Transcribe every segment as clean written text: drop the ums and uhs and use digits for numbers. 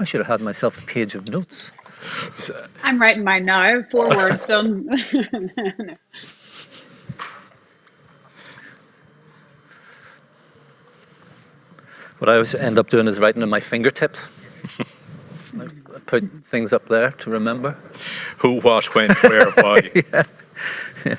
I should have had myself a page of notes. I'm writing mine now. 4 words done. What I always end up doing is writing on my fingertips. I put things up there to remember. Who, what, when, where, why. Yeah. Yeah.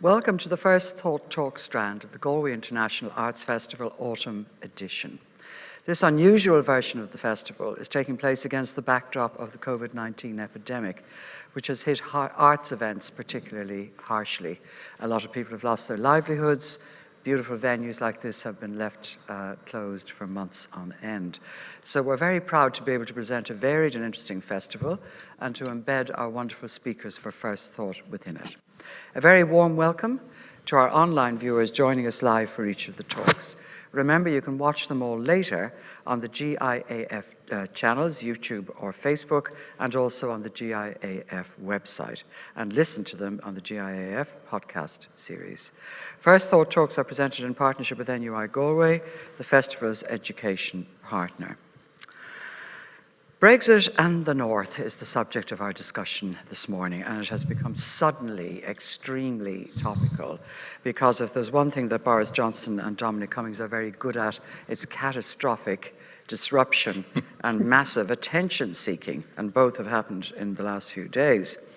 Welcome to the first Thought Talk Strand of the Galway International Arts Festival Autumn Edition. This unusual version of the festival is taking place against the backdrop of the COVID-19 epidemic, which has hit arts events particularly harshly. A lot of people have lost their livelihoods. Beautiful venues like this have been left closed for months on end. So we're very proud to be able to present a varied and interesting festival and to embed our wonderful speakers for First Thought within it. A very warm welcome to our online viewers joining us live for each of the talks. Remember, you can watch them all later on the GIAF channels, YouTube or Facebook, and also on the GIAF website, and listen to them on the GIAF podcast series. First Thought Talks are presented in partnership with NUI Galway, the festival's education partner. Brexit and the North is the subject of our discussion this morning, and it has become suddenly extremely topical because if there's one thing that Boris Johnson and Dominic Cummings are very good at, it's catastrophic disruption and massive attention-seeking, and both have happened in the last few days.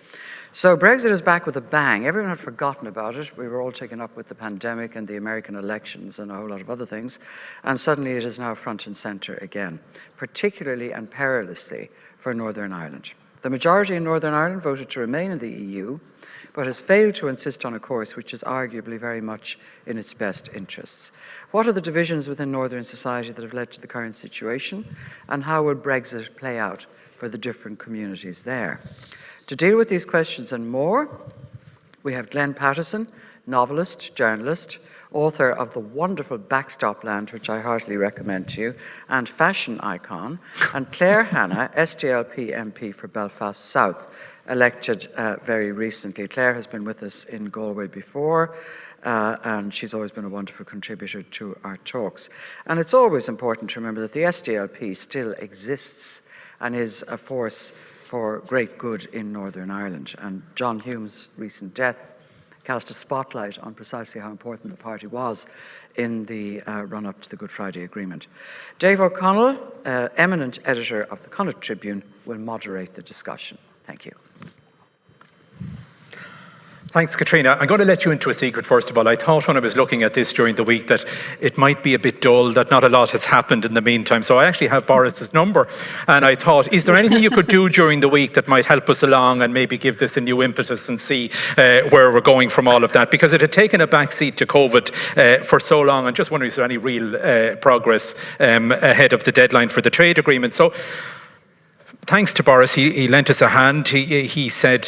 So Brexit is back with a bang. Everyone had forgotten about it. We were all taken up with the pandemic and the American elections and a whole lot of other things. And suddenly it is now front and centre again, particularly and perilously for Northern Ireland. The majority in Northern Ireland voted to remain in the EU, but has failed to insist on a course which is arguably very much in its best interests. What are the divisions within Northern society that have led to the current situation? And how will Brexit play out for the different communities there? To deal with these questions and more, we have Glenn Patterson, novelist, journalist, author of the wonderful Backstop Land, which I heartily recommend to you, and fashion icon, and Claire Hanna, SDLP MP for Belfast South, elected very recently. Claire has been with us in Galway before, and she's always been a wonderful contributor to our talks. And it's always important to remember that the SDLP still exists and is a force for great good in Northern Ireland. And John Hume's recent death cast a spotlight on precisely how important the party was in the run-up to the Good Friday Agreement. Dave O'Connell, eminent editor of the Connaught Tribune, will moderate the discussion. Thank you. Thanks, Katrina. I'm going to let you into a secret, first of all. I thought when I was looking at this during the week that it might be a bit dull, that not a lot has happened in the meantime. So I actually have Boris's number. And I thought, is there anything you could do during the week that might help us along and maybe give this a new impetus and see where we're going from all of that? Because it had taken a backseat to COVID for so long. I'm just wondering, is there any real progress ahead of the deadline for the trade agreement? So thanks to Boris, he lent us a hand. He said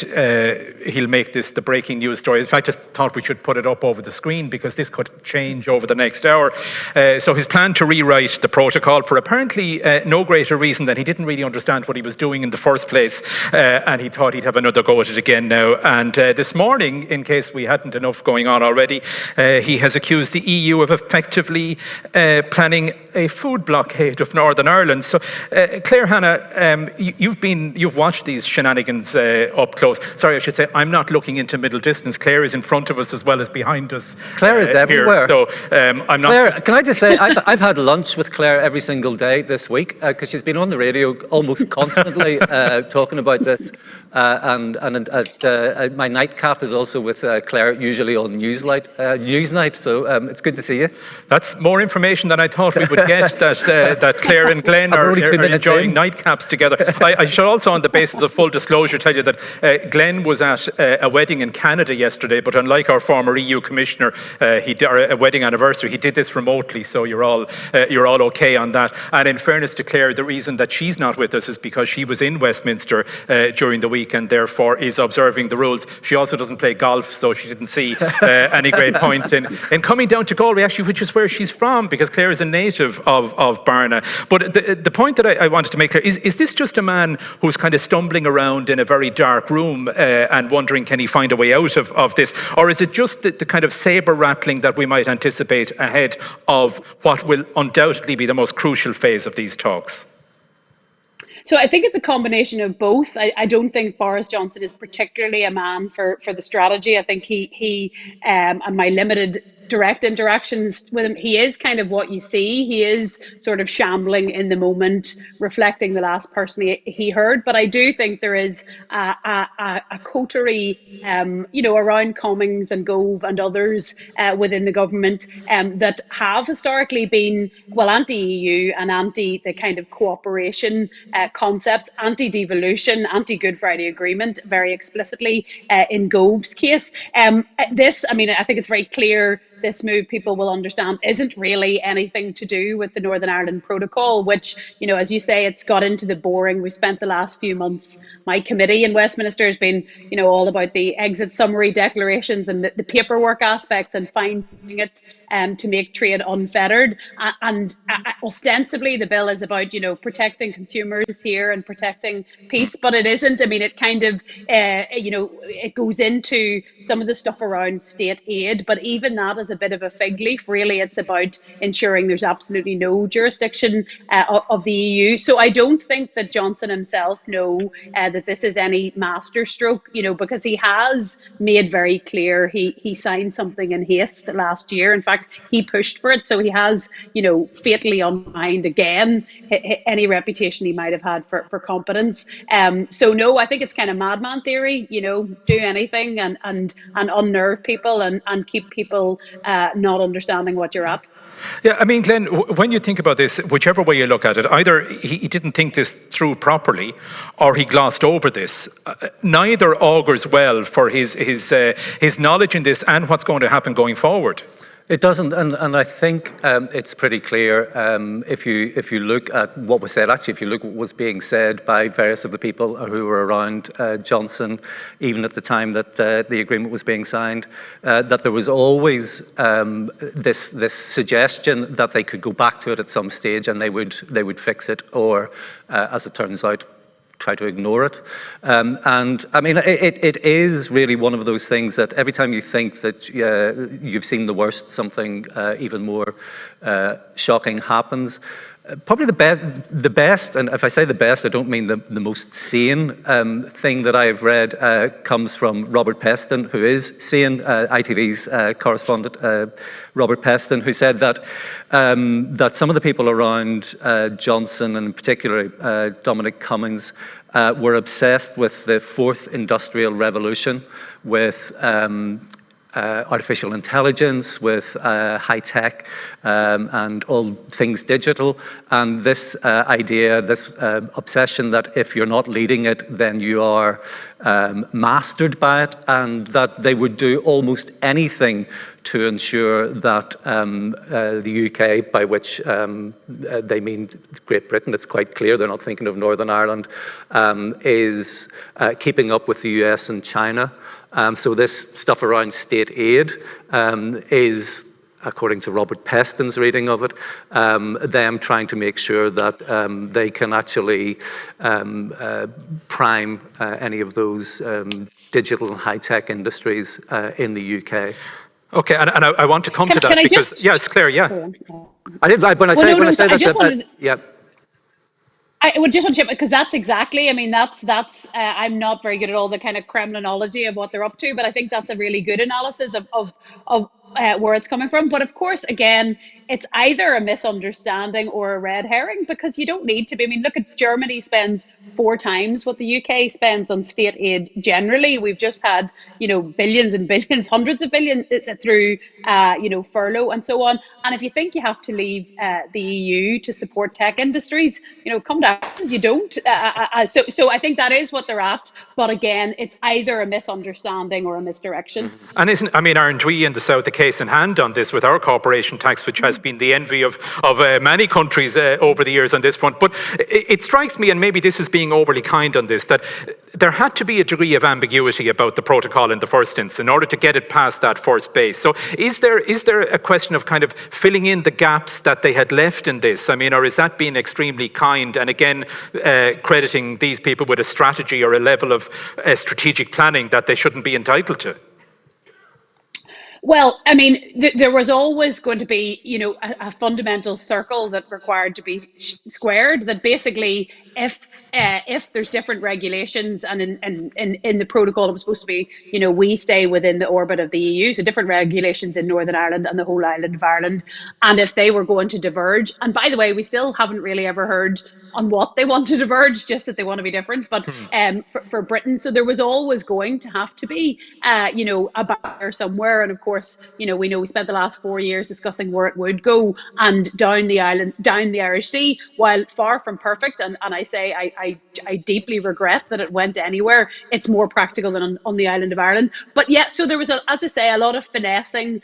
he'll make this the breaking news story. In fact, I just thought we should put it up over the screen because this could change over the next hour. So his plan to rewrite the protocol for apparently no greater reason than he didn't really understand what he was doing in the first place, and he thought he'd have another go at it again now. And this morning, in case we hadn't enough going on already, he has accused the EU of effectively planning a food blockade of Northern Ireland. So, Claire, Hanna, you've watched these shenanigans up close. Sorry, I should say I'm not looking into middle distance. Claire is in front of us as well as behind us. Claire is everywhere. So I'm not. Claire, can I just say I've had lunch with Claire every single day this week because she's been on the radio almost constantly talking about this. And my nightcap is also with Claire, usually on Newsnight. So it's good to see you. That's more information than I thought we would get. That Claire and Glenn are enjoying nightcaps together. I should also, on the basis of full disclosure, tell you that Glenn was at a wedding in Canada yesterday, but unlike our former EU commissioner, a wedding anniversary, he did this remotely. So you're all okay on that. And in fairness to Claire, the reason that she's not with us is because she was in Westminster during the week and therefore is observing the rules. She also doesn't play golf, so she didn't see any great point in coming down to Galway, actually, which is where she's from, because Claire is a native of Barna. But the point that I wanted to make clear is this just a man who's kind of stumbling around in a very dark room and wondering, can he find a way out of this? Or is it just the kind of saber rattling that we might anticipate ahead of what will undoubtedly be the most crucial phase of these talks? So I think it's a combination of both. I don't think Boris Johnson is particularly a man for the strategy. I think he and my limited direct interactions with him, he is kind of what you see. He is sort of shambling in the moment, reflecting the last person he heard. But I do think there is a coterie, around Cummings and Gove and others within the government that have historically been, well, anti-EU and anti the kind of cooperation concepts, anti-devolution, anti-Good Friday Agreement, very explicitly in Gove's case. I think it's very clear this move, people will understand, isn't really anything to do with the Northern Ireland Protocol, which, as you say, it's got into the boring. We spent the last few months, my committee in Westminster has been, all about the exit summary declarations and the paperwork aspects and finding it to make trade unfettered. And ostensibly the bill is about, protecting consumers here and protecting peace, but it isn't. I mean, it kind of, it goes into some of the stuff around state aid, but even that is a bit of a fig leaf. Really, it's about ensuring there's absolutely no jurisdiction of the EU. So I don't think that Johnson himself know that this is any masterstroke, because he has made very clear he signed something in haste last year. In fact, he pushed for it. So he has, fatally undermined again any reputation he might have had for competence. So no, I think it's kind of madman theory, do anything and unnerve people and keep people not understanding what you're at. Yeah, I mean, Glenn, when you think about this, whichever way you look at it, either he didn't think this through properly or he glossed over this. Neither augurs well for his knowledge in this and what's going to happen going forward. It doesn't, and I think it's pretty clear if you look at what was said. Actually, if you look at what was being said by various of the people who were around Johnson, even at the time that the agreement was being signed, that there was always this suggestion that they could go back to it at some stage and they would fix it, or as it turns out, try to ignore it. And I mean, it is really one of those things that every time you think that you've seen the worst, something even more shocking happens. Probably the best, and if I say the best, I don't mean the most sane thing that I've read comes from Robert Peston, who is sane, ITV's correspondent, Robert Peston, who said that that some of the people around Johnson, and in particular Dominic Cummings, were obsessed with the fourth industrial revolution, with artificial intelligence, with high tech, and all things digital, and this idea, this obsession that if you're not leading it, then you are mastered by it, and that they would do almost anything to ensure that the UK, by which they mean Great Britain, it's quite clear they're not thinking of Northern Ireland, is keeping up with the US and China. So this stuff around state aid is, according to Robert Peston's reading of it, them trying to make sure that they can actually prime any of those digital and high-tech industries in the UK. Okay, and I want to come to that because, yeah, it's clear, yeah. When I say that, yeah. I would just want to, because that's exactly, I mean, that's I'm not very good at all the kind of Kremlinology of what they're up to, but I think that's a really good analysis of where it's coming from. But of course, again, it's either a misunderstanding or a red herring, because you don't need to be. I mean, look at Germany spends 4 times what the UK spends on state aid generally. We've just had, billions and billions, hundreds of billions through, furlough and so on. And if you think you have to leave the EU to support tech industries, come down. You don't. So I think that is what they're at. But again, it's either a misunderstanding or a misdirection. And aren't we in the South the case in hand on this with our corporation tax, which has been the envy of many countries over the years on this front? But it strikes me, and maybe this is being overly kind on this, that there had to be a degree of ambiguity about the protocol in the first instance in order to get it past that first base. So is there a question of kind of filling in the gaps that they had left in this? I mean, or is that being extremely kind and again crediting these people with a strategy or a level of strategic planning that they shouldn't be entitled to? Well, I mean, there was always going to be, a fundamental circle that required to be squared. That basically, if there's different regulations, and in the protocol it was supposed to be, we stay within the orbit of the EU, so different regulations in Northern Ireland and the whole island of Ireland, and if they were going to diverge, and by the way, we still haven't really ever heard on what they want to diverge, just that they want to be different, but for Britain, so there was always going to have to be, a barrier somewhere, and of course, we spent the last 4 years discussing where it would go, and down the island, down the Irish Sea, while far from perfect, and I say I deeply regret that it went anywhere. It's more practical than on the island of Ireland. But yeah, so there was, as I say, a lot of finessing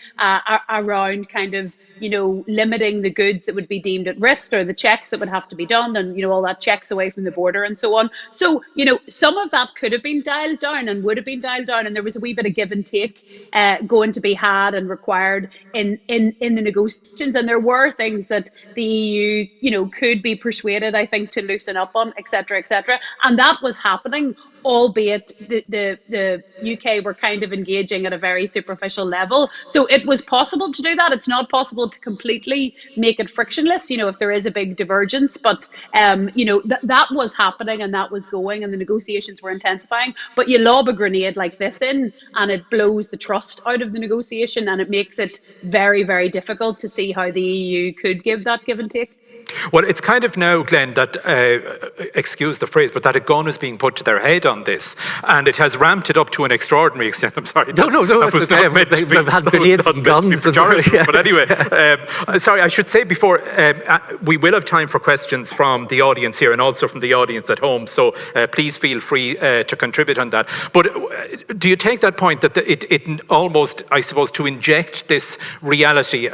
around kind of, limiting the goods that would be deemed at risk, or the checks that would have to be done, and, all that checks away from the border and so on. So, some of that could have been dialed down and would have been dialed down, and there was a wee bit of give and take going to be had and required in the negotiations. And there were things that the EU, could be persuaded, I think, to loosen up on, et cetera, and that was happening, albeit the UK were kind of engaging at a very superficial level. So it was possible to do that. It's not possible to completely make it frictionless, if there is a big divergence, but that was happening, and that was going, and the negotiations were intensifying. But you lob a grenade like this in, and it blows the trust out of the negotiation, and it makes it very, very difficult to see how the EU could give that give and take. Well, it's kind of now, Glenn, that, excuse the phrase, but that a gun is being put to their head on this, and it has ramped it up to an extraordinary extent. I'm sorry. No, it's okay. They've had grenades and guns. But anyway, sorry, I should say before, we will have time for questions from the audience here and also from the audience at home, so please feel free to contribute on that. But do you take that point that it almost, I suppose, to inject this reality,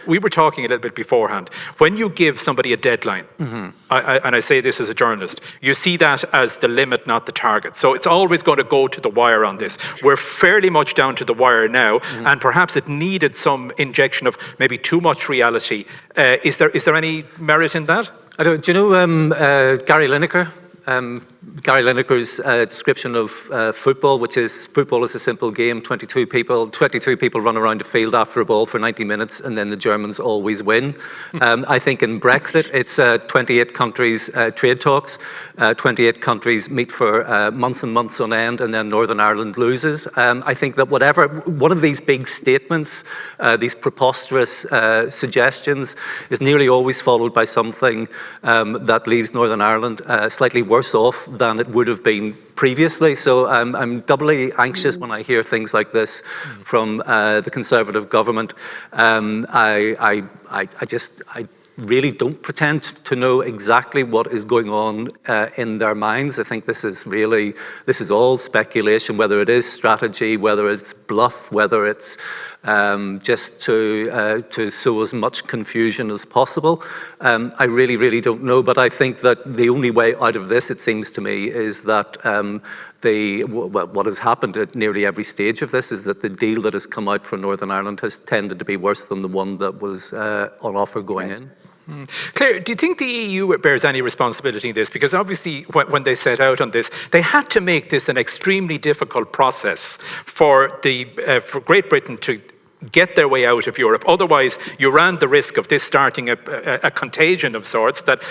we were talking a little bit beforehand, when you give somebody a deadline, and I say this as a journalist, you see that as the limit, not the target. So it's always going to go to the wire on this. We're fairly much down to the wire now, and perhaps it needed some injection of maybe too much reality. Is there any merit in that? Do you know Gary Lineker? Gary Lineker's description of football, which is football is a simple game. 22 people run around the field after a ball for 90 minutes, and then the Germans always win. I think in Brexit, it's 28 countries trade talks. 28 countries meet for months and months on end, and then Northern Ireland loses. I think that one of these big statements, these preposterous suggestions, is nearly always followed by something that leaves Northern Ireland slightly worse off than it would have been previously. So I'm doubly anxious when I hear things like this from the Conservative government. I really don't pretend to know exactly what is going on in their minds. I think this is all speculation, whether it is strategy, whether it's bluff, whether it's just to sow as much confusion as possible. I really, really don't know, but I think that the only way out of this, it seems to me, is that what has happened at nearly every stage of this is that the deal that has come out for Northern Ireland has tended to be worse than the one that was on offer going in. Claire, do you think the EU bears any responsibility in this? Because obviously when they set out on this, they had to make this an extremely difficult process for Great Britain to get their way out of Europe. Otherwise, you ran the risk of this starting a contagion of sorts, that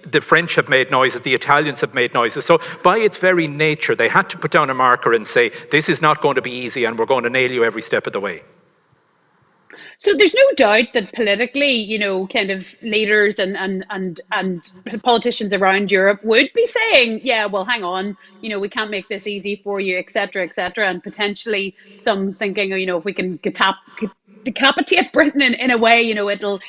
the French have made noises, the Italians have made noises. So by its very nature, they had to put down a marker and say, this is not going to be easy and we're going to nail you every step of the way. So there's no doubt that politically, kind of leaders and politicians around Europe would be saying, yeah, well, hang on, we can't make this easy for you, et cetera, and potentially some thinking, if we can decapitate Britain in a way, it'll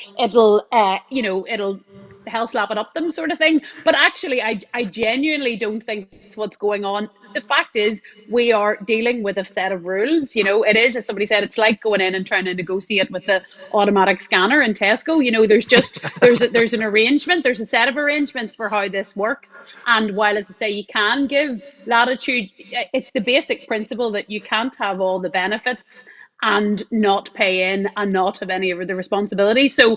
hell slap it up them sort of thing. But actually, I genuinely don't think that's what's going on. The fact is, we are dealing with a set of rules. It is, as somebody said, it's like going in and trying to negotiate with the automatic scanner in Tesco. There's an arrangement, there's a set of arrangements for how this works. And while, as I say, you can give latitude, it's the basic principle that you can't have all the benefits and not pay in and not have any of the responsibility. So,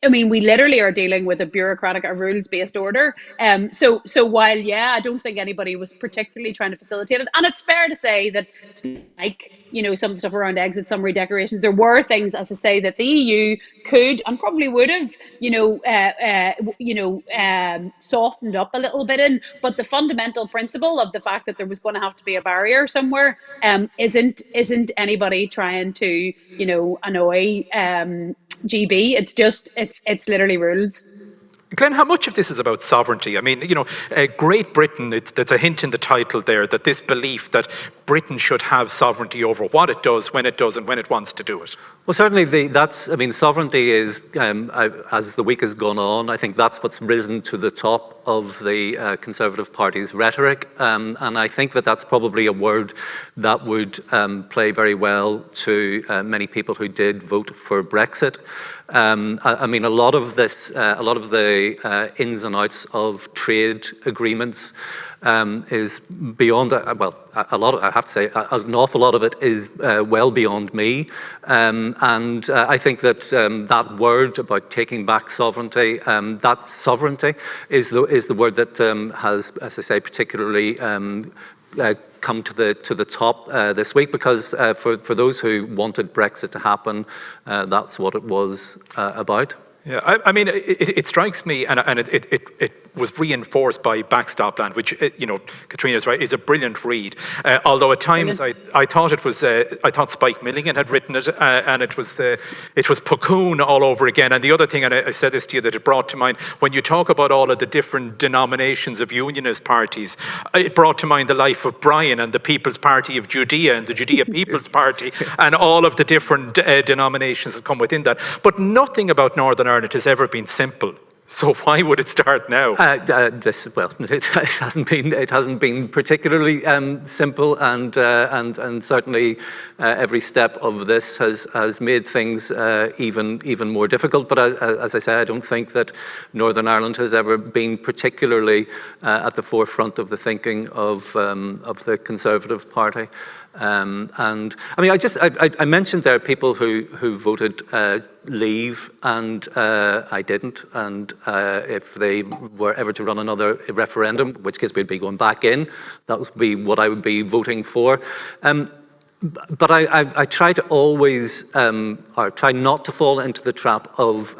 we literally are dealing with a bureaucratic, a rules-based order. So while, yeah, I don't think anybody was particularly trying to facilitate it, and it's fair to say that, like, some stuff around exit summary declarations, there were things, as I say, that the EU could and probably would have, softened up a little bit in. But the fundamental principle of the fact that there was going to have to be a barrier somewhere isn't anybody trying to, annoy GB. It's just, it's literally rules. Glenn, how much of this is about sovereignty? Great Britain, there's a hint in the title there that this belief that Britain should have sovereignty over what it does, when it does, and when it wants to do it. Well, certainly sovereignty is, as the week has gone on, I think that's what's risen to the top of the Conservative Party's rhetoric. And I think that that's probably a word that would play very well to many people who did vote for Brexit. A lot of the ins and outs of trade agreements is beyond, a lot of, I have to say, an awful lot of it is well beyond me. And I think that that word about taking back sovereignty, that sovereignty is the word that has, as I say, particularly come to the top this week, because for those who wanted Brexit to happen, that's what it was about. Yeah, it strikes me, and it was reinforced by Backstop Land, which, Katrina's right, is a brilliant read. Although at times I thought it was, I thought Spike Milligan had written it, and it was Puckoon all over again. And the other thing, and I said this to you, that it brought to mind, when you talk about all of the different denominations of unionist parties, it brought to mind the life of Brian and the People's Party of Judea and the Judea People's Party, and all of the different denominations that come within that. But nothing about Northern Ireland has ever been simple. So why would it start now? It hasn't been particularly simple, and certainly every step of this has made things even more difficult. But as I say, I don't think that Northern Ireland has ever been particularly at the forefront of the thinking of the Conservative Party. And I mean, I mentioned there are people who voted leave, and I didn't. And if they were ever to run another referendum, in which case we'd be going back in, that would be what I would be voting for. But I try to always, or try not to fall into the trap of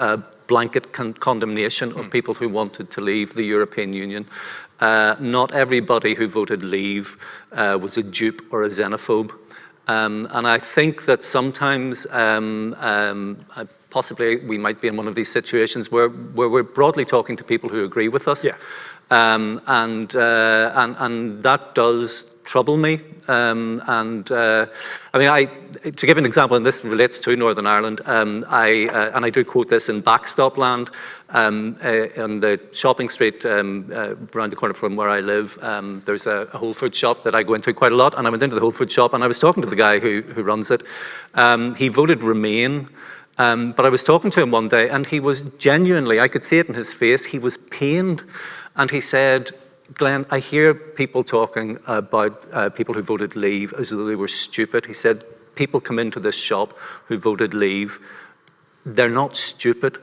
blanket condemnation of people who wanted to leave the European Union. Not everybody who voted leave was a dupe or a xenophobe. And I think that sometimes possibly we might be in one of these situations where we're broadly talking to people who agree with us. Yeah. And that does trouble me. I mean, to give an example, and this relates to Northern Ireland, and I do quote this in backstop land, on the shopping street around the corner from where I live, there's a Whole Foods shop that I go into quite a lot, and I went into the Whole Foods shop and I was talking to the guy who runs it. He voted Remain, but I was talking to him one day and he was genuinely, I could see it in his face, he was pained, and he said, Glenn, I hear people talking about people who voted leave as though they were stupid. He said, people come into this shop who voted leave. They're not stupid.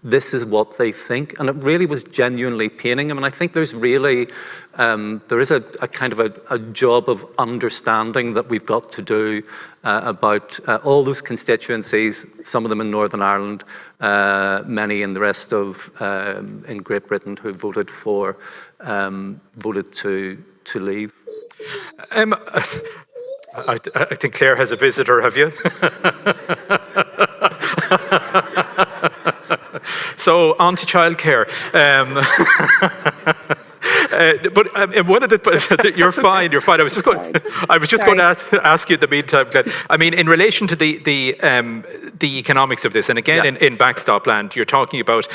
This is what they think. And it really was genuinely paining him. And I think there's really, there is a kind of a job of understanding that we've got to do about all those constituencies, some of them in Northern Ireland, many in the rest of, in Great Britain, who voted to leave. I think Claire has a visitor, have you? So, on to childcare. But one of the, you're fine. I was just going to ask you in the meantime, Glenn. I mean, in relation to the economics of this, and again, in backstop land, you're talking about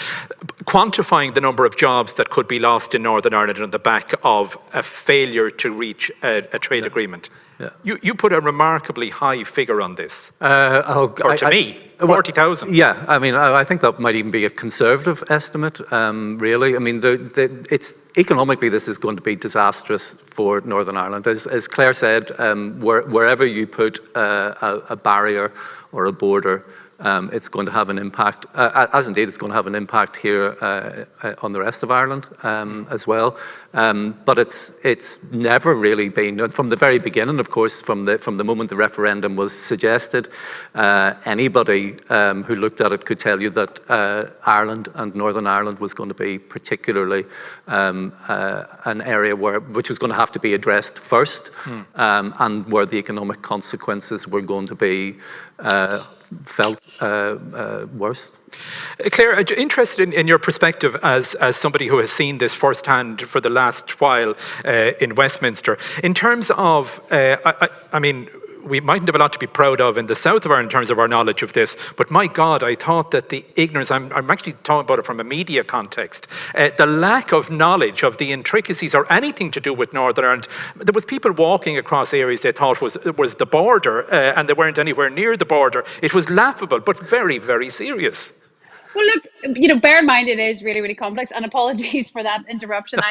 quantifying the number of jobs that could be lost in Northern Ireland on the back of a failure to reach a trade agreement. Yeah. You put a remarkably high figure on this. To me, 40,000. Yeah, I mean, I think that might even be a conservative estimate, really. I mean, it's economically, this is going to be disastrous for Northern Ireland. As Claire said, wherever you put a barrier or a border, it's going to have an impact, as indeed it's going to have an impact here on the rest of Ireland as well. But it's never really been, from the very beginning, of course, from the moment the referendum was suggested, anybody who looked at it could tell you that Ireland and Northern Ireland was going to be particularly an area which was going to have to be addressed first, and where the economic consequences were going to be felt worse. Claire, interested in your perspective as somebody who has seen this firsthand for the last while in Westminster. In terms of, I mean, we mightn't have a lot to be proud of in the south of Ireland in terms of our knowledge of this, but my God, I thought that the ignorance, I'm actually talking about it from a media context, the lack of knowledge of the intricacies or anything to do with Northern Ireland. There was people walking across areas they thought was the border, and they weren't anywhere near the border. It was laughable, but very, very serious. Well, look, bear in mind it is really, really complex, and apologies for that interruption.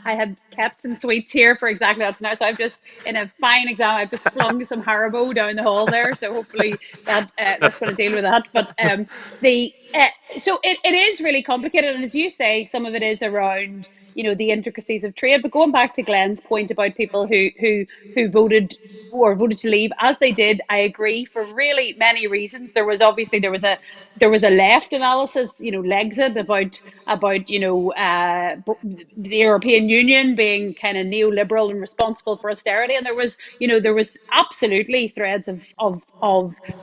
I had kept some sweets here for exactly that now, so I've just, in a fine exam, I've just flung some Haribo down the hall there, so hopefully that's going to deal with that. But so it is really complicated, and as you say, some of it is around the intricacies of trade. But going back to Glenn's point about people who voted to leave, as they did, I agree, for really many reasons. There was a left analysis, Legsit about the European Union being kind of neoliberal and responsible for austerity, and there was absolutely threads of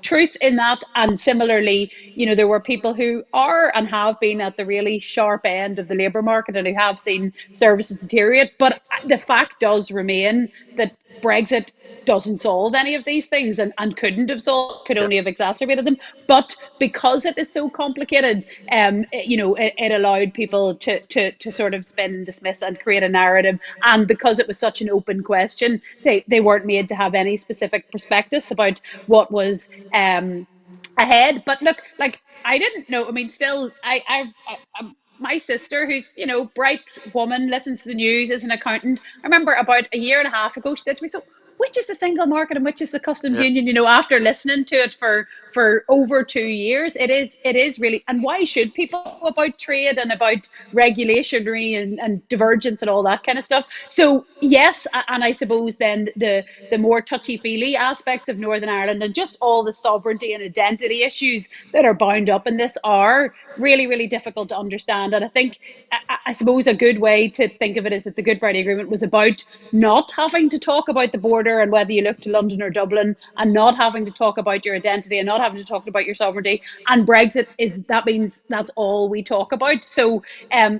truth in that. And similarly, there were people who are and have been at the really sharp end of the labour market and who have seen services deteriorate. But the fact does remain that Brexit doesn't solve any of these things, and couldn't have solved, could only have exacerbated them. But because it is so complicated, it allowed people to sort of spin and dismiss and create a narrative. And because it was such an open question, they weren't made to have any specific prospectus about what was ahead. But look, like, I didn't know. I mean, still, my sister, who's bright woman, listens to the news, is an accountant. I remember about a year and a half ago, she said to me, "So which is the single market and which is the customs union? You know, after listening to it for over 2 years, it is really. And why should people know about trade and about regulatory and divergence and all that kind of stuff? So yes, and I suppose then the more touchy-feely aspects of Northern Ireland and just all the sovereignty and identity issues that are bound up in this are really, really difficult to understand. And I think, I suppose a good way to think of it is that the Good Friday Agreement was about not having to talk about the border and whether you look to London or Dublin, and not having to talk about your identity and not having to talk about your sovereignty. And Brexit means that's all we talk about. So,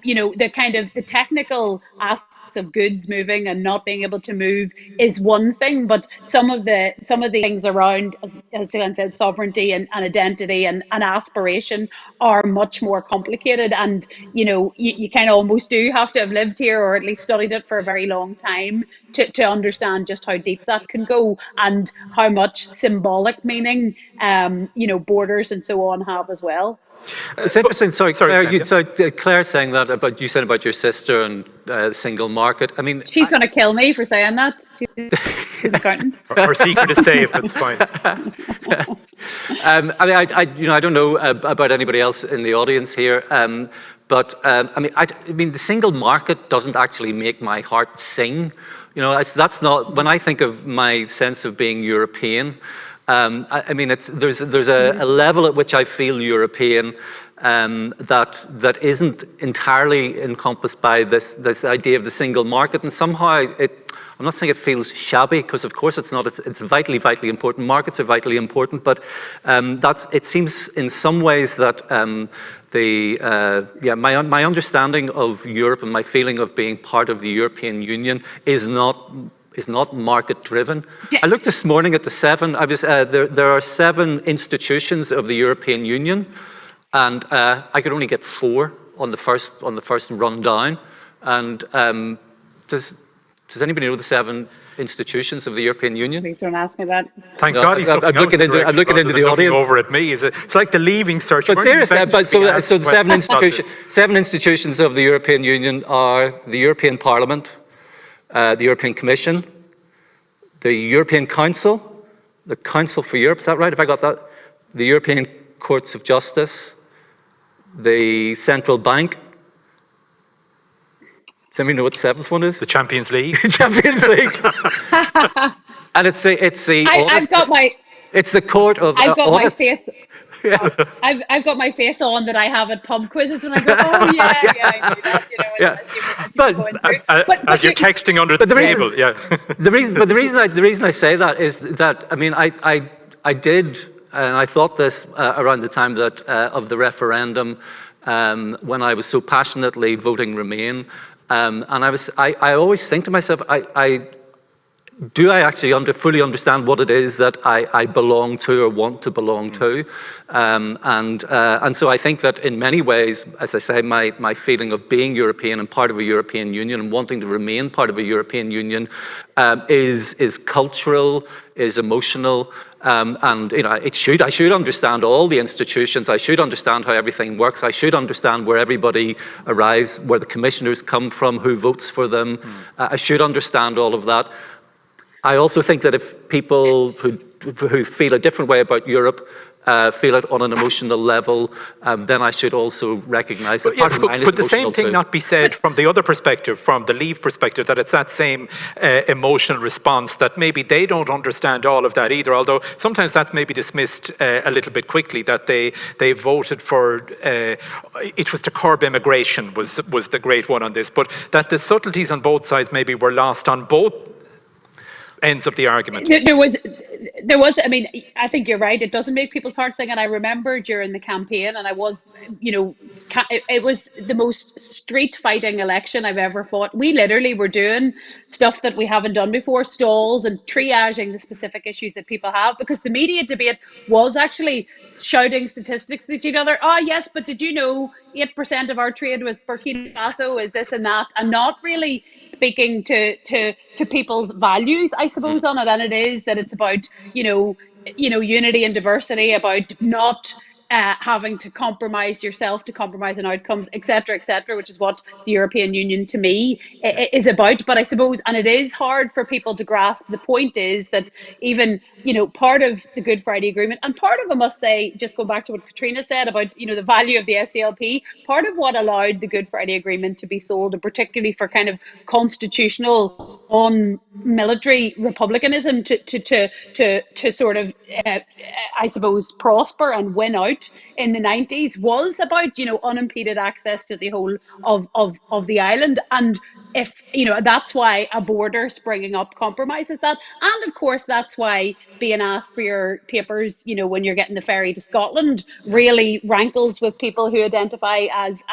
you know, the kind of the technical aspects of goods moving and not being able to move is one thing, but some of the things around, as Celine said, sovereignty and identity and aspiration are much more complicated. And, you know, you kind of almost do have to have lived here or at least studied it for a very long time to understand just how deep that can go and how much symbolic meaning, you know, borders and so on have as well. It's interesting. Sorry, Claire, Claire saying that about, you said about your sister and single market. I mean, she's going to kill me for saying that. She's an accountant. Her secret is safe. It's fine. I mean, I don't know about anybody else in the audience here, but I mean, the single market doesn't actually make my heart sing. You know, that's not, when I think of my sense of being European. I mean, there's a level at which I feel European that isn't entirely encompassed by this idea of the single market, and somehow I'm not saying it feels shabby, because of course it's not. It's vitally important. Markets are vitally important, but it seems in some ways that my understanding of Europe and my feeling of being part of the European Union is not market driven. I looked this morning at the seven. There are 7 institutions of the European Union, and I could only get 4 on the first rundown. And does anybody know the 7 institutions of the European Union? Please don't ask me that. Thank God he's looking into the audience. Over at me. It's like the leaving search. But seriously, so the 7 institutions of the European Union are the European Parliament, the European Commission, the European Council, the Council for Europe, is that right? Have I got that? The European Courts of Justice, the Central Bank. Does anybody know what the 7th one is? The Champions League. Champions League. And it's the it's the Court of I've got Audit. My face. Yeah. I've got my face on that I have at pub quizzes when I go, oh yeah, I knew that, you know, but as you're texting under the table, the reason I say that is that, I mean, I did, and I thought this around the time that of the referendum, when I was so passionately voting Remain, and I always think to myself, do I actually fully understand what it is that I belong to or want to belong to? And so I think that in many ways, as I say, my feeling of being European and part of a European Union and wanting to remain part of a European Union is cultural, is emotional, and you know, I should understand all the institutions. I should understand how everything works. I should understand where everybody arrives, where the commissioners come from, who votes for them. I should understand all of that. I also think that if people who feel a different way about Europe feel it on an emotional level, then I should also recognise that part of mine is could the same thing too. not be said from the other perspective, from the Leave perspective, that it's that same emotional response, that maybe they don't understand all of that either, although sometimes that's maybe dismissed a little bit quickly, that they voted for, it was to curb immigration was the great one on this, but that the subtleties on both sides maybe were lost on both ends of the argument. There was, I mean, I think you're right. It doesn't make people's hearts sing. And I remember during the campaign, and I was, you know, it was the most street fighting election I've ever fought. We literally were doing stuff that we haven't done before, stalls and triaging the specific issues that people have, because the media debate was actually shouting statistics at each other. Oh yes, but did you know 8% of our trade with Burkina Faso is this and that, and not really speaking to people's values, I suppose, on it. And it is that it's about, you know, unity and diversity, about not having to compromise yourself to compromise on outcomes, etc., which is what the European Union, to me, is about. But I suppose, and it is hard for people to grasp, the point is that even, part of the Good Friday Agreement, and part of, I must say, just go back to what Katrina said about, the value of the SDLP, part of what allowed the Good Friday Agreement to be sold, and particularly for kind of constitutional on military republicanism to sort of I suppose prosper and win out in the 90s, was about unimpeded access to the whole of the island. And if that's why a border springing up compromises that. And of course that's why being asked for your papers when you're getting the ferry to Scotland really rankles with people who identify as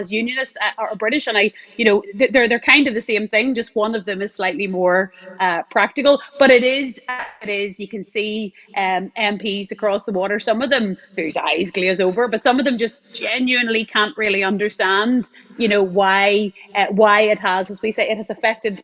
unionist or British. And they're kind of the same thing, just one of them is slightly more practical. But it is you can see MPs across the water, some of them whose eyes glaze over, but some of them just genuinely can't really understand why it has, as we say, it has affected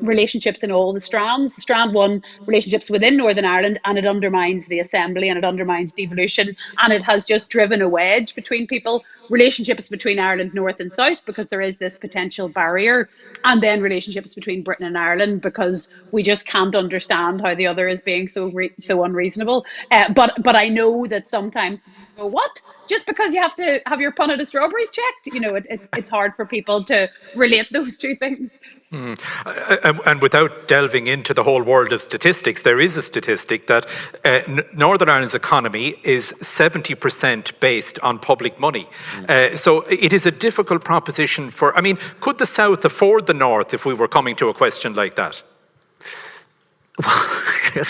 relationships in all the strands. The Strand 1, relationships within Northern Ireland, and it undermines the Assembly, and it undermines devolution, and it has just driven a wedge between people, relationships between Ireland North and South, because there is this potential barrier, and then relationships between Britain and Ireland, because we just can't understand how the other is being so unreasonable. But I know that sometimes, what? Just because you have to have your punnet of strawberries checked, it's hard for people to relate those two things. And without delving into the whole world of statistics, there is a statistic that Northern Ireland's economy is 70% based on public money. So it is a difficult proposition could the South afford the North if we were coming to a question like that?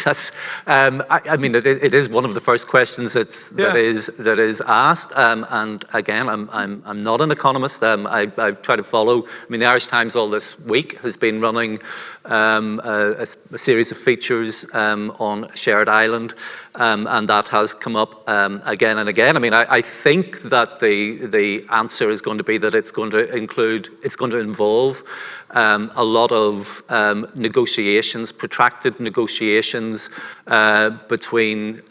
That's. It is one of the first questions that is asked. And again, I'm not an economist. I've tried to follow. The Irish Times all this week has been running a series of features on Shared Island, and that has come up again and again. I think that the answer is going to be that it's going to involve a lot of negotiations, protracted negotiations between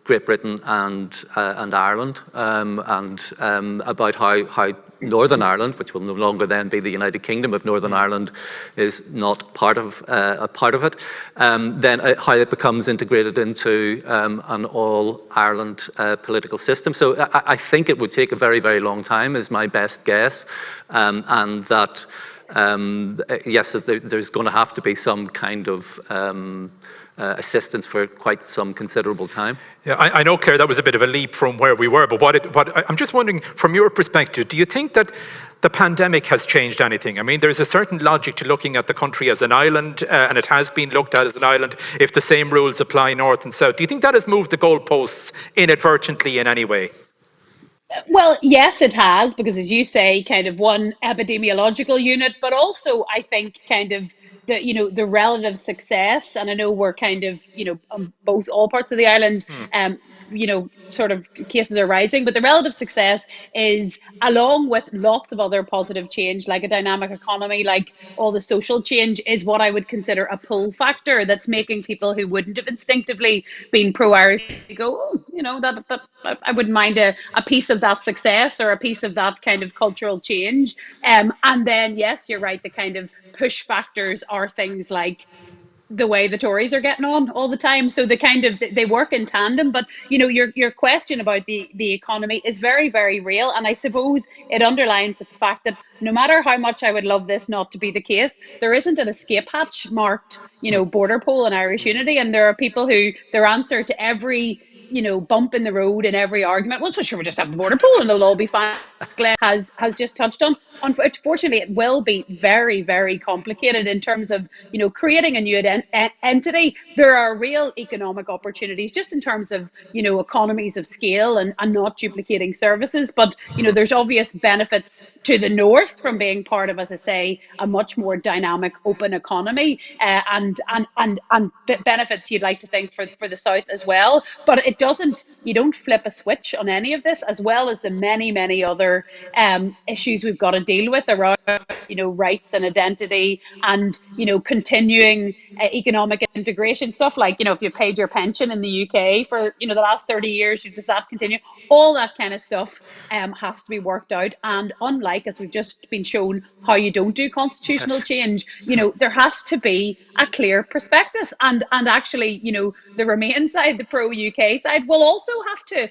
Great Britain and Ireland, and about how Northern Ireland, which will no longer then be the United Kingdom if Northern Ireland is not part of it, then how it becomes integrated into an all-Ireland political system. So I think it would take a very, very long time, is my best guess, and that yes, there's going to have to be some kind of assistance for quite some considerable time. Yeah, I know, Claire, that was a bit of a leap from where we were, but I'm just wondering, from your perspective, do you think that the pandemic has changed anything? There's a certain logic to looking at the country as an island, and it has been looked at as an island if the same rules apply north and south. Do you think that has moved the goalposts inadvertently in any way? Well, yes, it has, because as you say, kind of one epidemiological unit, but also I think kind of the relative success, and I know we're kind of on all parts of the island, sort of cases are rising, but the relative success is, along with lots of other positive change, like a dynamic economy, like all the social change, is what I would consider a pull factor that's making people who wouldn't have instinctively been pro-Irish go, oh, that I wouldn't mind a piece of that success or a piece of that kind of cultural change. And then, yes, you're right, the kind of push factors are things like the way the Tories are getting on all the time. So they work in tandem. But your question about the economy is very, very real, and I suppose it underlines the fact that no matter how much I would love this not to be the case, there isn't an escape hatch marked border poll in Irish unity, and there are people who their answer to every bump in the road and every argument was, well, sure, we'll just have the border poll and it'll all be fine. Glenn has just touched on. Unfortunately, it will be very, very complicated in terms of, creating a new entity. There are real economic opportunities just in terms of, economies of scale and not duplicating services. But, there's obvious benefits to the north from being part of, as I say, a much more dynamic, open economy, and benefits you'd like to think for the south as well. But it you don't flip a switch on any of this, as well as the many other issues we've got to deal with around, rights and identity, and, continuing economic integration stuff like, if you paid your pension in the UK for, the last 30 years, does that continue? All that kind of stuff has to be worked out. And unlike, as we've just been shown, how you don't do constitutional change, there has to be a clear prospectus. And actually, the Remain side, the pro-UK side, will also have to,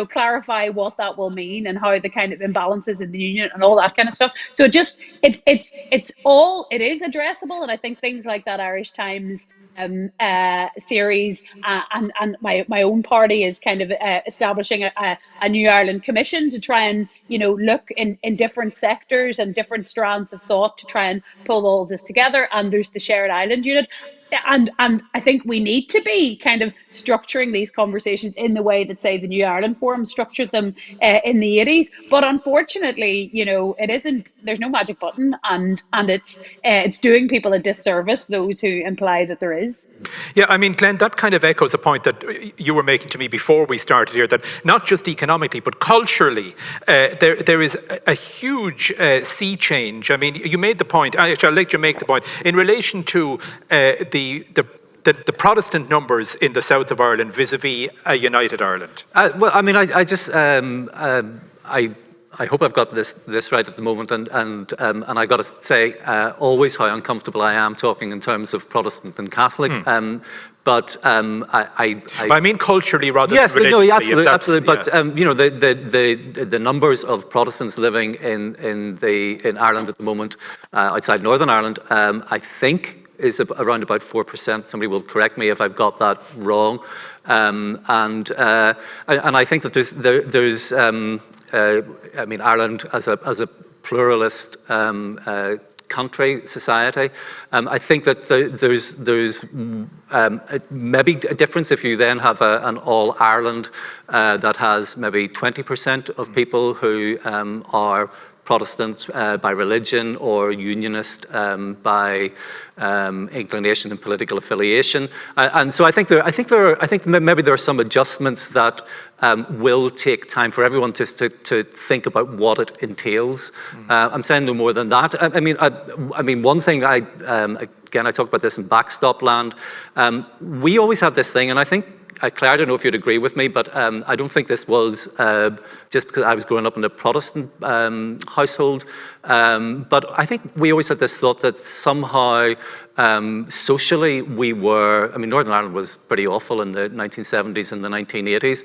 clarify what that will mean and how the kind of imbalances in the union and all that kind of stuff. So it is addressable. And I think things like that Irish Times series and my own party is kind of establishing a New Ireland Commission to try and look in different sectors and different strands of thought to try and pull all this together. And there's the Shared Island Unit. And I think we need to be kind of structuring these conversations in the way that, say, the New Ireland Forum structured them in the 80s. But unfortunately, it isn't. There's no magic button, and it's doing people a disservice, those who imply that there is. Yeah, I mean, Glenn, that kind of echoes a point that you were making to me before we started here, that not just economically, but culturally, there is a huge sea change. I mean, you made the point, actually, I'll let you make the point, in relation to the Protestant numbers in the south of Ireland vis-a-vis a united Ireland. Well, I mean, I hope I've got this right at the moment, and I got to say always how uncomfortable I am talking in terms of Protestant and Catholic. But I mean culturally rather yes, than religiously. Absolutely. But the numbers of Protestants living in Ireland at the moment, outside Northern Ireland, I think is around about 4%. Somebody will correct me if I've got that wrong. And I think that there's I mean, Ireland as a pluralist country, society. I think that there's maybe a difference if you then have an all Ireland that has maybe 20% of people who are Protestant by religion or Unionist by inclination and political affiliation, and so I think maybe there are some adjustments that will take time for everyone to think about what it entails. I'm saying no more than that. I mean, one thing again, I talked about this in backstop land. We always have this thing, and I think, Claire, I don't know if you'd agree with me, but I don't think this was just because I was growing up in a Protestant household. But I think we always had this thought that somehow socially we were, I mean, Northern Ireland was pretty awful in the 1970s and the 1980s.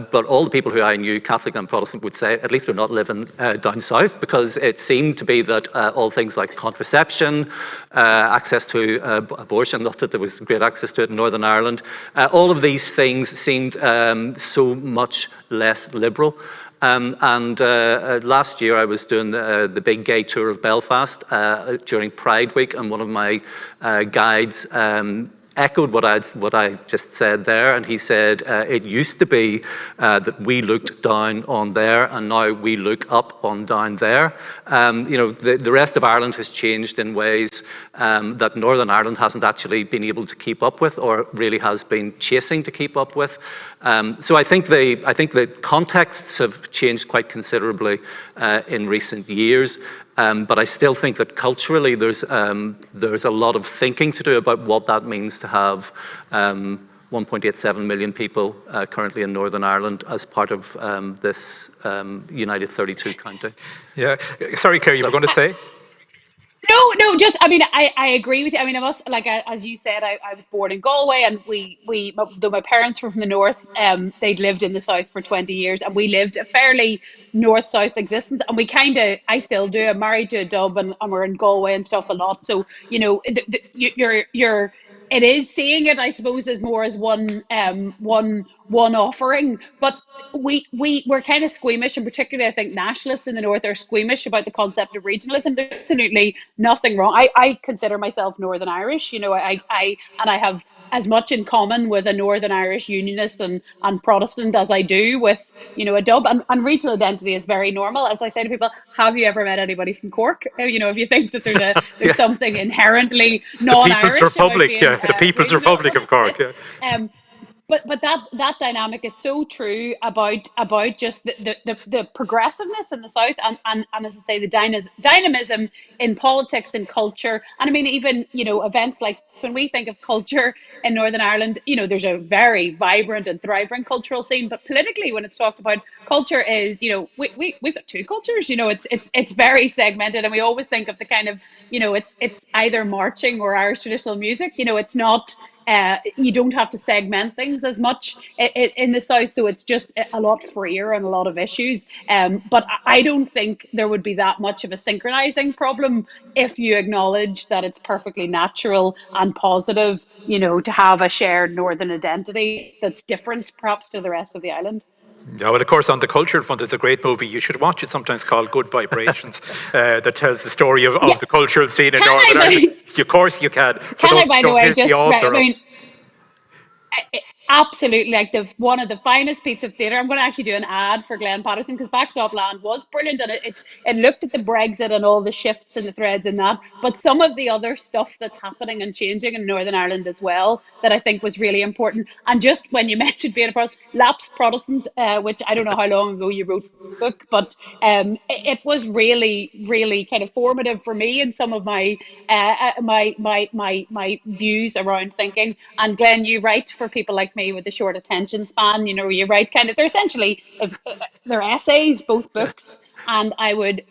But all the people who I knew, Catholic and Protestant, would say, at least we're not living down south, because it seemed to be that all things like contraception, access to abortion, not that there was great access to it in Northern Ireland, all of these things seemed so much less liberal. Last year I was doing the big gay tour of Belfast during Pride Week, and one of my guides echoed what I just said there, and he said it used to be that we looked down on there, and now we look up on down there. The rest of Ireland has changed in ways that Northern Ireland hasn't actually been able to keep up with, or really has been chasing to keep up with. So I think the contexts have changed quite considerably in recent years. But I still think that culturally there's a lot of thinking to do about what that means to have 1.87 million people currently in Northern Ireland as part of this United 32 county. Yeah, sorry, Claire, you were going to say? No, just, I mean, I agree with you. I mean, as you said, I was born in Galway, and though my parents were from the north, they'd lived in the south for 20 years, and we lived a fairly north-south existence, and I still do. I'm married to a Dub, and we're in Galway and stuff a lot. So, it is seeing it, I suppose, as more as one offering, but we're kind of squeamish, and particularly I think nationalists in the north are squeamish about the concept of regionalism. There's absolutely nothing wrong. I consider myself Northern Irish. I have as much in common with a Northern Irish Unionist and Protestant as I do with a Dub, and regional identity is very normal. As I say to people, have you ever met anybody from Cork? If you think that there's something inherently non-Irish, the People's Republic, the People's Republic of Cork. but that dynamic is so true about just the progressiveness in the south, and as I say, the dynamism in politics and culture. And I mean, even, you know, events like, when we think of culture in Northern Ireland, you know, there's a very vibrant and thriving cultural scene, but politically, when it's talked about, culture is, you know, we've got two cultures. You know, it's very segmented, and we always think of the kind of, you know, it's either marching or Irish traditional music. You know, it's not, you don't have to segment things as much in the south, so it's just a lot freer on a lot of issues. But I don't think there would be that much of a synchronizing problem if you acknowledge that it's perfectly natural and positive, you know, to have a shared northern identity that's different, perhaps, to the rest of the island. Yeah, well, of course, on the cultural front, it's a great movie. You should watch it, sometimes called Good Vibrations, that tells the story of the cultural scene in Northern Ireland. Of course you can. Can I, by the way, just, I mean, absolutely, like one of the finest pieces of theatre. I'm going to actually do an ad for Glenn Patterson, because Backstop Land was brilliant, and it looked at the Brexit and all the shifts and the threads in that, but some of the other stuff that's happening and changing in Northern Ireland as well, that I think was really important. And just when you mentioned being a Protestant, lapsed Protestant, which I don't know how long ago you wrote the book, but it was really, really kind of formative for me in some of my my views around thinking. And Glenn, you write for people like me with a short attention span. You know, you write kind of, they're essentially, they're essays, both books, and I would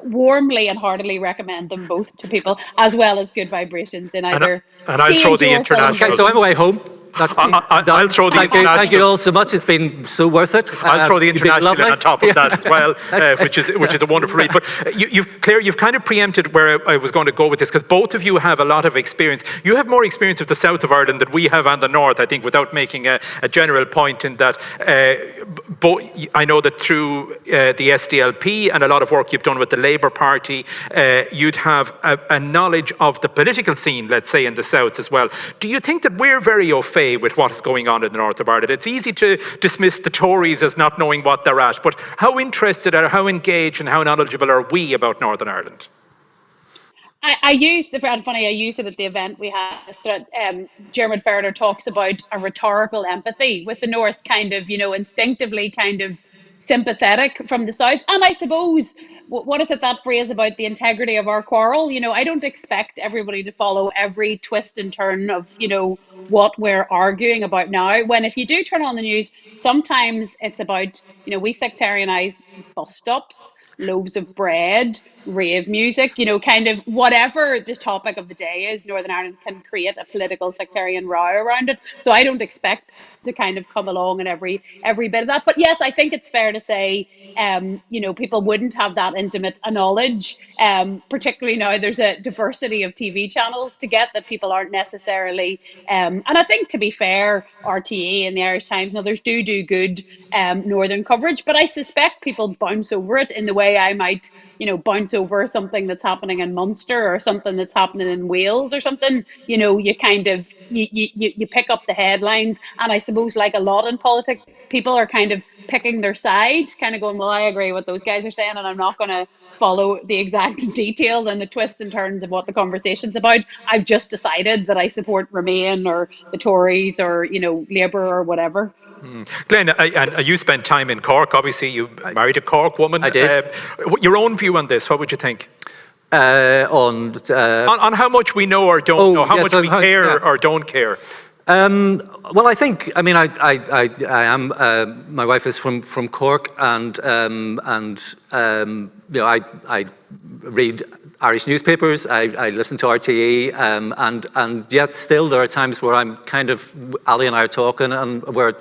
warmly and heartily recommend them both to people, as well as Good Vibrations in either. And I'll throw the international. Okay, so I'm away home. I'll throw the international. Thank you all so much. It's been so worth it. I'll throw the international in on top of that as well, which is a wonderful read. But you've kind of preempted where I was going to go with this, because both of you have a lot of experience. You have more experience of the south of Ireland than we have on the north, I think, without making a general point in that. I know that through the SDLP and a lot of work you've done with the Labour Party, you'd have a knowledge of the political scene, let's say, in the south as well. Do you think that we're very au fait with what's going on in the north of Ireland? It's easy to dismiss the Tories as not knowing what they're at, but how interested or how engaged and how knowledgeable are we about Northern Ireland? I used it at the event we had. Dermot Ferrer talks about a rhetorical empathy with the north, kind of, you know, instinctively kind of sympathetic from the south. And I suppose, what is it, that phrase about the integrity of our quarrel? You know, I don't expect everybody to follow every twist and turn of, you know, what we're arguing about now. When, if you do turn on the news, sometimes it's about, you know, we sectarianize bus stops, loaves of bread, rave music, you know, kind of whatever the topic of the day is, Northern Ireland can create a political sectarian row around it. So I don't expect to kind of come along in every bit of that. But yes, I think it's fair to say, you know, people wouldn't have that intimate a knowledge, particularly now there's a diversity of TV channels to get, that people aren't necessarily, and I think, to be fair, RTE and the Irish Times and others do good northern coverage, but I suspect people bounce over it in the way I might, you know, bounce over something that's happening in Munster or something that's happening in Wales or something. You know, you kind of, you pick up the headlines, and I suppose, like a lot in politics, people are kind of picking their side, kind of going, well, I agree what those guys are saying, and I'm not going to follow the exact detail and the twists and turns of what the conversation's about. I've just decided that I support Remain or the Tories or, you know, Labour or whatever. Glenn, and you spent time in Cork. Obviously, you married a Cork woman. I did. Your own view on this, what would you think? On how much we know or don't know, how much we care or don't care. Well, I think, I mean, I am, my wife is from Cork, and you know, I read Irish newspapers, I listen to RTE, and yet still there are times where I'm kind of, Ali and I are talking, and where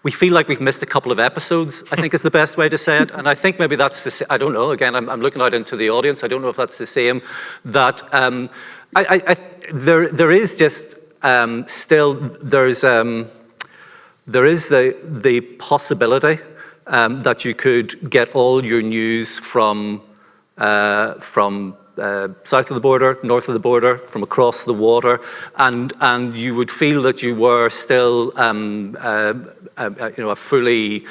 we feel like we've missed a couple of episodes, I think is the best way to say it. And I think maybe that's the, I don't know, again, I'm looking out into the audience, I don't know if that's the same, that there is just, still, there is the possibility that you could get all your news from south of the border, north of the border, from across the water, and you would feel that you were still fully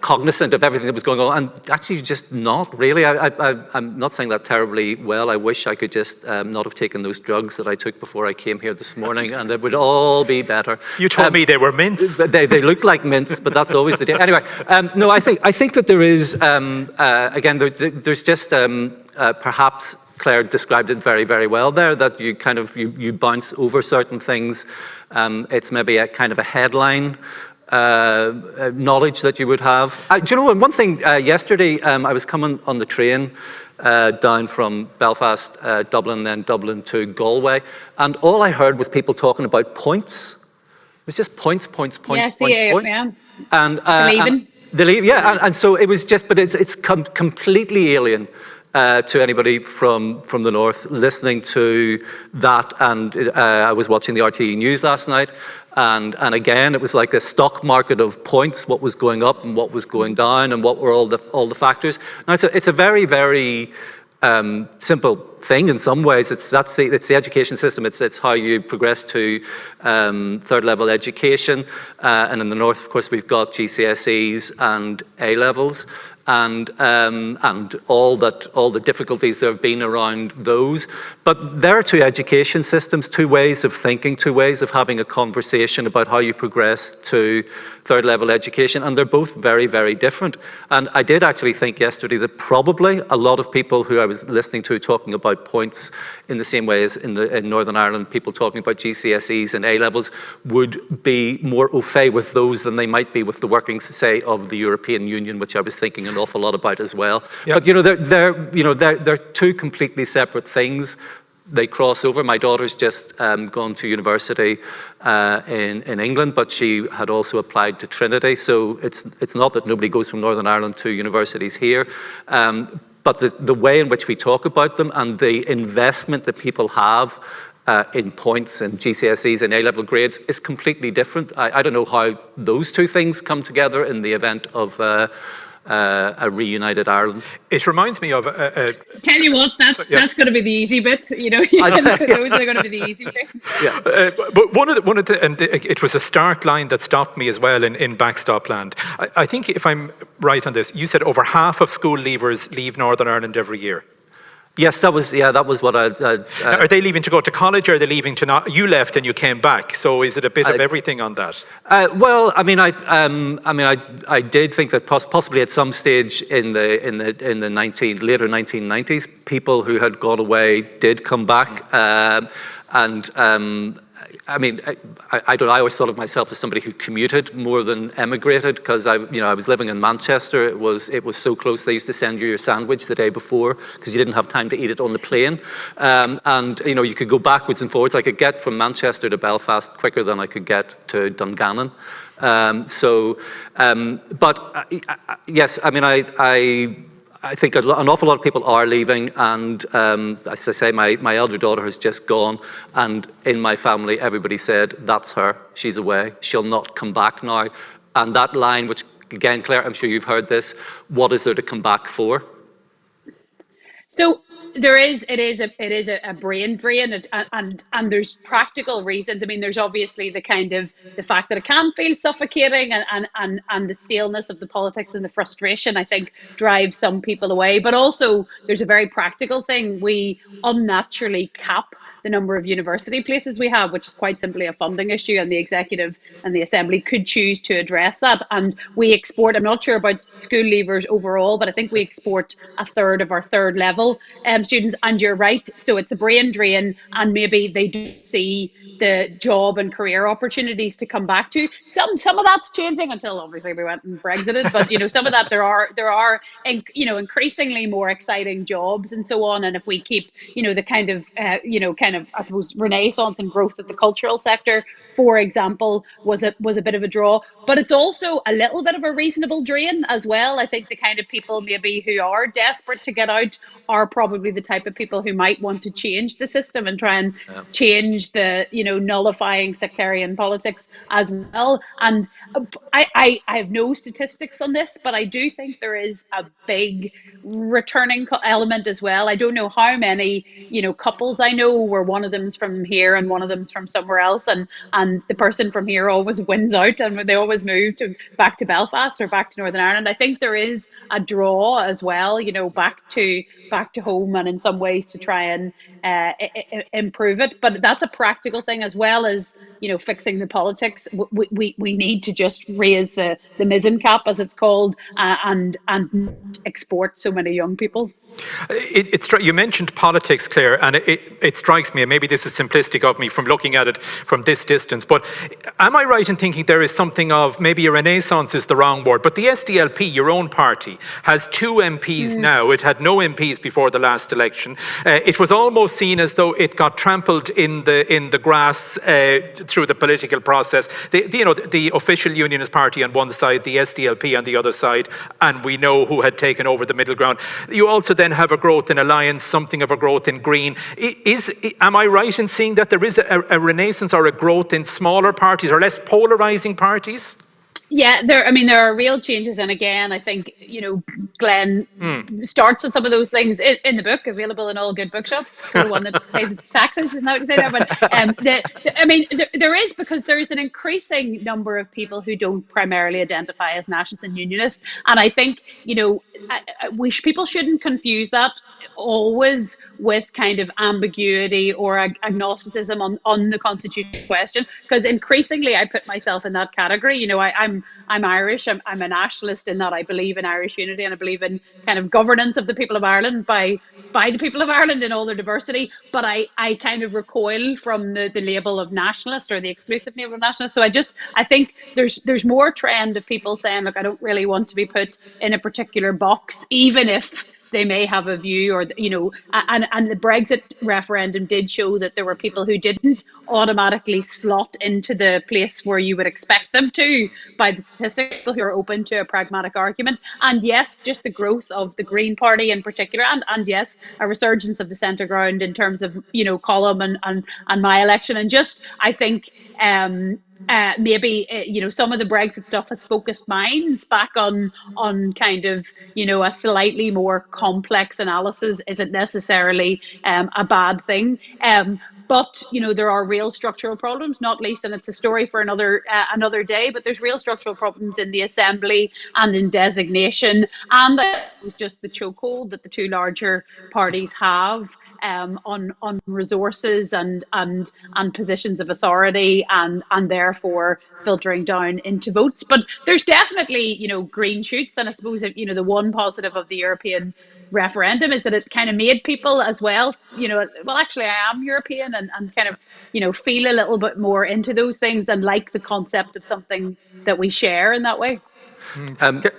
cognizant of everything that was going on, and actually just not really. I'm not saying that terribly well. I wish I could just not have taken those drugs that I took before I came here this morning, and it would all be better. You told me they were mints. They look like mints, but that's always the day. Anyway, no, I think that there is again there's just perhaps Claire described it very, very well there, that you kind of you bounce over certain things. It's maybe a kind of a headline knowledge that you would have. Do you know one thing? Yesterday, I was coming on the train down from Belfast, Dublin, then Dublin to Galway, and all I heard was people talking about points. It was just points. Yeah, points. Yeah. And and so it was just, but it's completely alien to anybody from the north listening to that. And I was watching the RTE news last night, and again it was like a stock market of points, what was going up and what was going down and what were all the factors. Now it's a very, very simple thing in some ways. It's the education system. It's how you progress to third level education, and in the north, of course, we've got GCSEs and A levels, and all the difficulties there have been around those. But there are two education systems, two ways of thinking, two ways of having a conversation about how you progress to third level education, and they're both very, very different. And I did actually think yesterday that probably a lot of people who I was listening to talking about points in the same way as in Northern Ireland, people talking about GCSEs and A levels would be more au fait with those than they might be with the workings, say, of the European Union, which I was thinking an awful lot about as well. Yep. But they're two completely separate things. They cross over. My daughter's just gone to university in England, but she had also applied to Trinity. So it's not that nobody goes from Northern Ireland to universities here, but the way in which we talk about them and the investment that people have in points and GCSEs and A-level grades is completely different. I don't know how those two things come together in the event of a reunited Ireland. It reminds me of tell you what, that's going to be the easy bit. Those are going to be the easy things. Yeah, but one of the and it was a stark line that stopped me as well in backstop land. I think if I'm right on this, you said over half of school leavers leave Northern Ireland every year. Yes, that was what I. Now, are they leaving to go to college, or are they leaving to not? You left and you came back, so is it a bit of everything on that? Well, I mean, I did think that possibly at some stage in the later 1990s, people who had gone away did come back, and. I mean, I always thought of myself as somebody who commuted more than emigrated, because I was living in Manchester. It was so close. They used to send you your sandwich the day before because you didn't have time to eat it on the plane, and you could go backwards and forwards. I could get from Manchester to Belfast quicker than I could get to Dungannon. But yes, I mean, I think an awful lot of people are leaving, and as I say, my elder daughter has just gone, and in my family, everybody said, that's her, she's away, she'll not come back now. And that line, which again, Claire, I'm sure you've heard this, what is there to come back for? So it is a brain drain, and there's practical reasons. I mean, there's obviously the fact that it can feel suffocating, and the staleness of the politics and the frustration, I think, drives some people away. But also there's a very practical thing. We unnaturally cap the number of university places we have, which is quite simply a funding issue, and the executive and the assembly could choose to address that. And we export, I'm not sure about school leavers overall, but I think we export a third of our third level students. And you're right, so it's a brain drain, and maybe they do see the job and career opportunities to come back to. Some of that's changing until obviously we went and Brexited, but some of that there are increasingly more exciting jobs and so on. And if we keep the kind of I suppose renaissance and growth of the cultural sector, for example, was a bit of a draw. But it's also a little bit of a reasonable drain as well. I think the kind of people maybe who are desperate to get out are probably the type of people who might want to change the system and try and change the nullifying sectarian politics as well. And I have no statistics on this, but I do think there is a big returning element as well. I don't know how many couples I know were where one of them's from here and one of them's from somewhere else, and the person from here always wins out, and they always move back to Belfast or back to Northern Ireland. I think there is a draw as well, back to home, and in some ways to try and improve it. But that's a practical thing as well as fixing the politics. We need to just raise the mizzen cap, as it's called, and export so many young people. You mentioned politics, Claire, and it strikes me, and maybe this is simplistic of me from looking at it from this distance, but am I right in thinking there is something of, maybe a renaissance is the wrong word, but the SDLP, your own party, has 2 MPs now. It had no MPs before the last election. It was almost seen as though it got trampled in the grass through the political process. The official Unionist Party on one side, the SDLP on the other side, and we know who had taken over the middle ground. You also then have a growth in Alliance, something of a growth in Green. Am I right in seeing that there is a renaissance or a growth in smaller parties or less polarising parties? Yeah, there are real changes, and again, I think Glenn starts on some of those things in the book, available in all good bookshops. The one that pays its taxes, isn't that what you say there? But there is, because there's an increasing number of people who don't primarily identify as nationalists and unionists, and I think people shouldn't confuse that always with kind of ambiguity or agnosticism on the constitutional question, because increasingly I put myself in that category. I'm Irish. I'm a nationalist in that I believe in Irish unity, and I believe in kind of governance of the people of Ireland by the people of Ireland in all their diversity. But I kind of recoil from the label of nationalist, or the exclusive label of nationalist. So I think there's more trend of people saying, look, I don't really want to be put in a particular box, even if they may have a view, or and the Brexit referendum did show that there were people who didn't automatically slot into the place where you would expect them to by the statistics, who are open to a pragmatic argument. And yes, just the growth of the Green Party in particular, and yes, a resurgence of the centre ground in terms of Column and my election, and just I think maybe some of the Brexit stuff has focused minds back on kind of a slightly more complex analysis isn't necessarily a bad thing. But there are real structural problems, not least, and it's a story for another day. But there's real structural problems in the Assembly and in designation, and it was just the chokehold that the two larger parties have on resources and positions of authority, and therefore filtering down into votes. But there's definitely green shoots, and I suppose the one positive of the European referendum is that it kind of made people as well, well, actually I am European, and kind of feel a little bit more into those things and like the concept of something that we share in that way.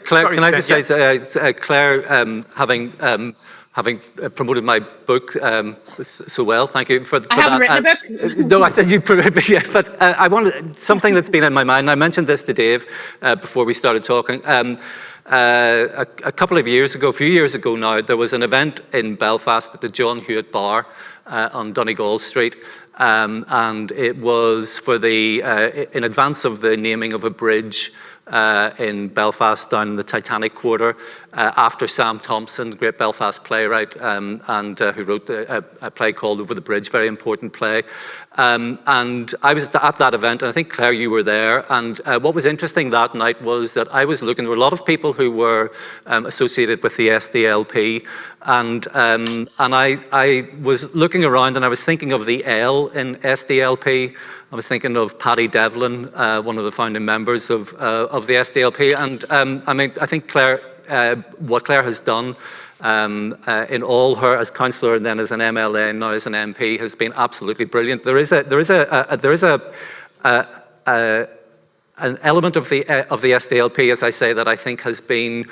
Claire, can I just say, Claire, having promoted my book so well, thank you for that. I haven't written a book. No, I said you promoted it, yeah, but I wanted something that's been in my mind. I mentioned this to Dave before we started talking. A couple of years ago, a few years ago now, there was an event in Belfast at the John Hewitt Bar on Donegal Street, and it was for in advance of the naming of a bridge in Belfast down in the Titanic Quarter, after Sam Thompson, the great Belfast playwright, and who wrote a play called Over the Bridge, very important play. And I was at that event, and I think, Claire, you were there. And what was interesting that night was that I was looking, there were a lot of people who were associated with the SDLP, and I was looking around, and I was thinking of the L in SDLP. I was thinking of Paddy Devlin, one of the founding members of the SDLP, and I think Claire, what Claire has done in all her as councillor and then as an MLA and now as an MP has been absolutely brilliant. There is an element of the SDLP, as I say, that I think has been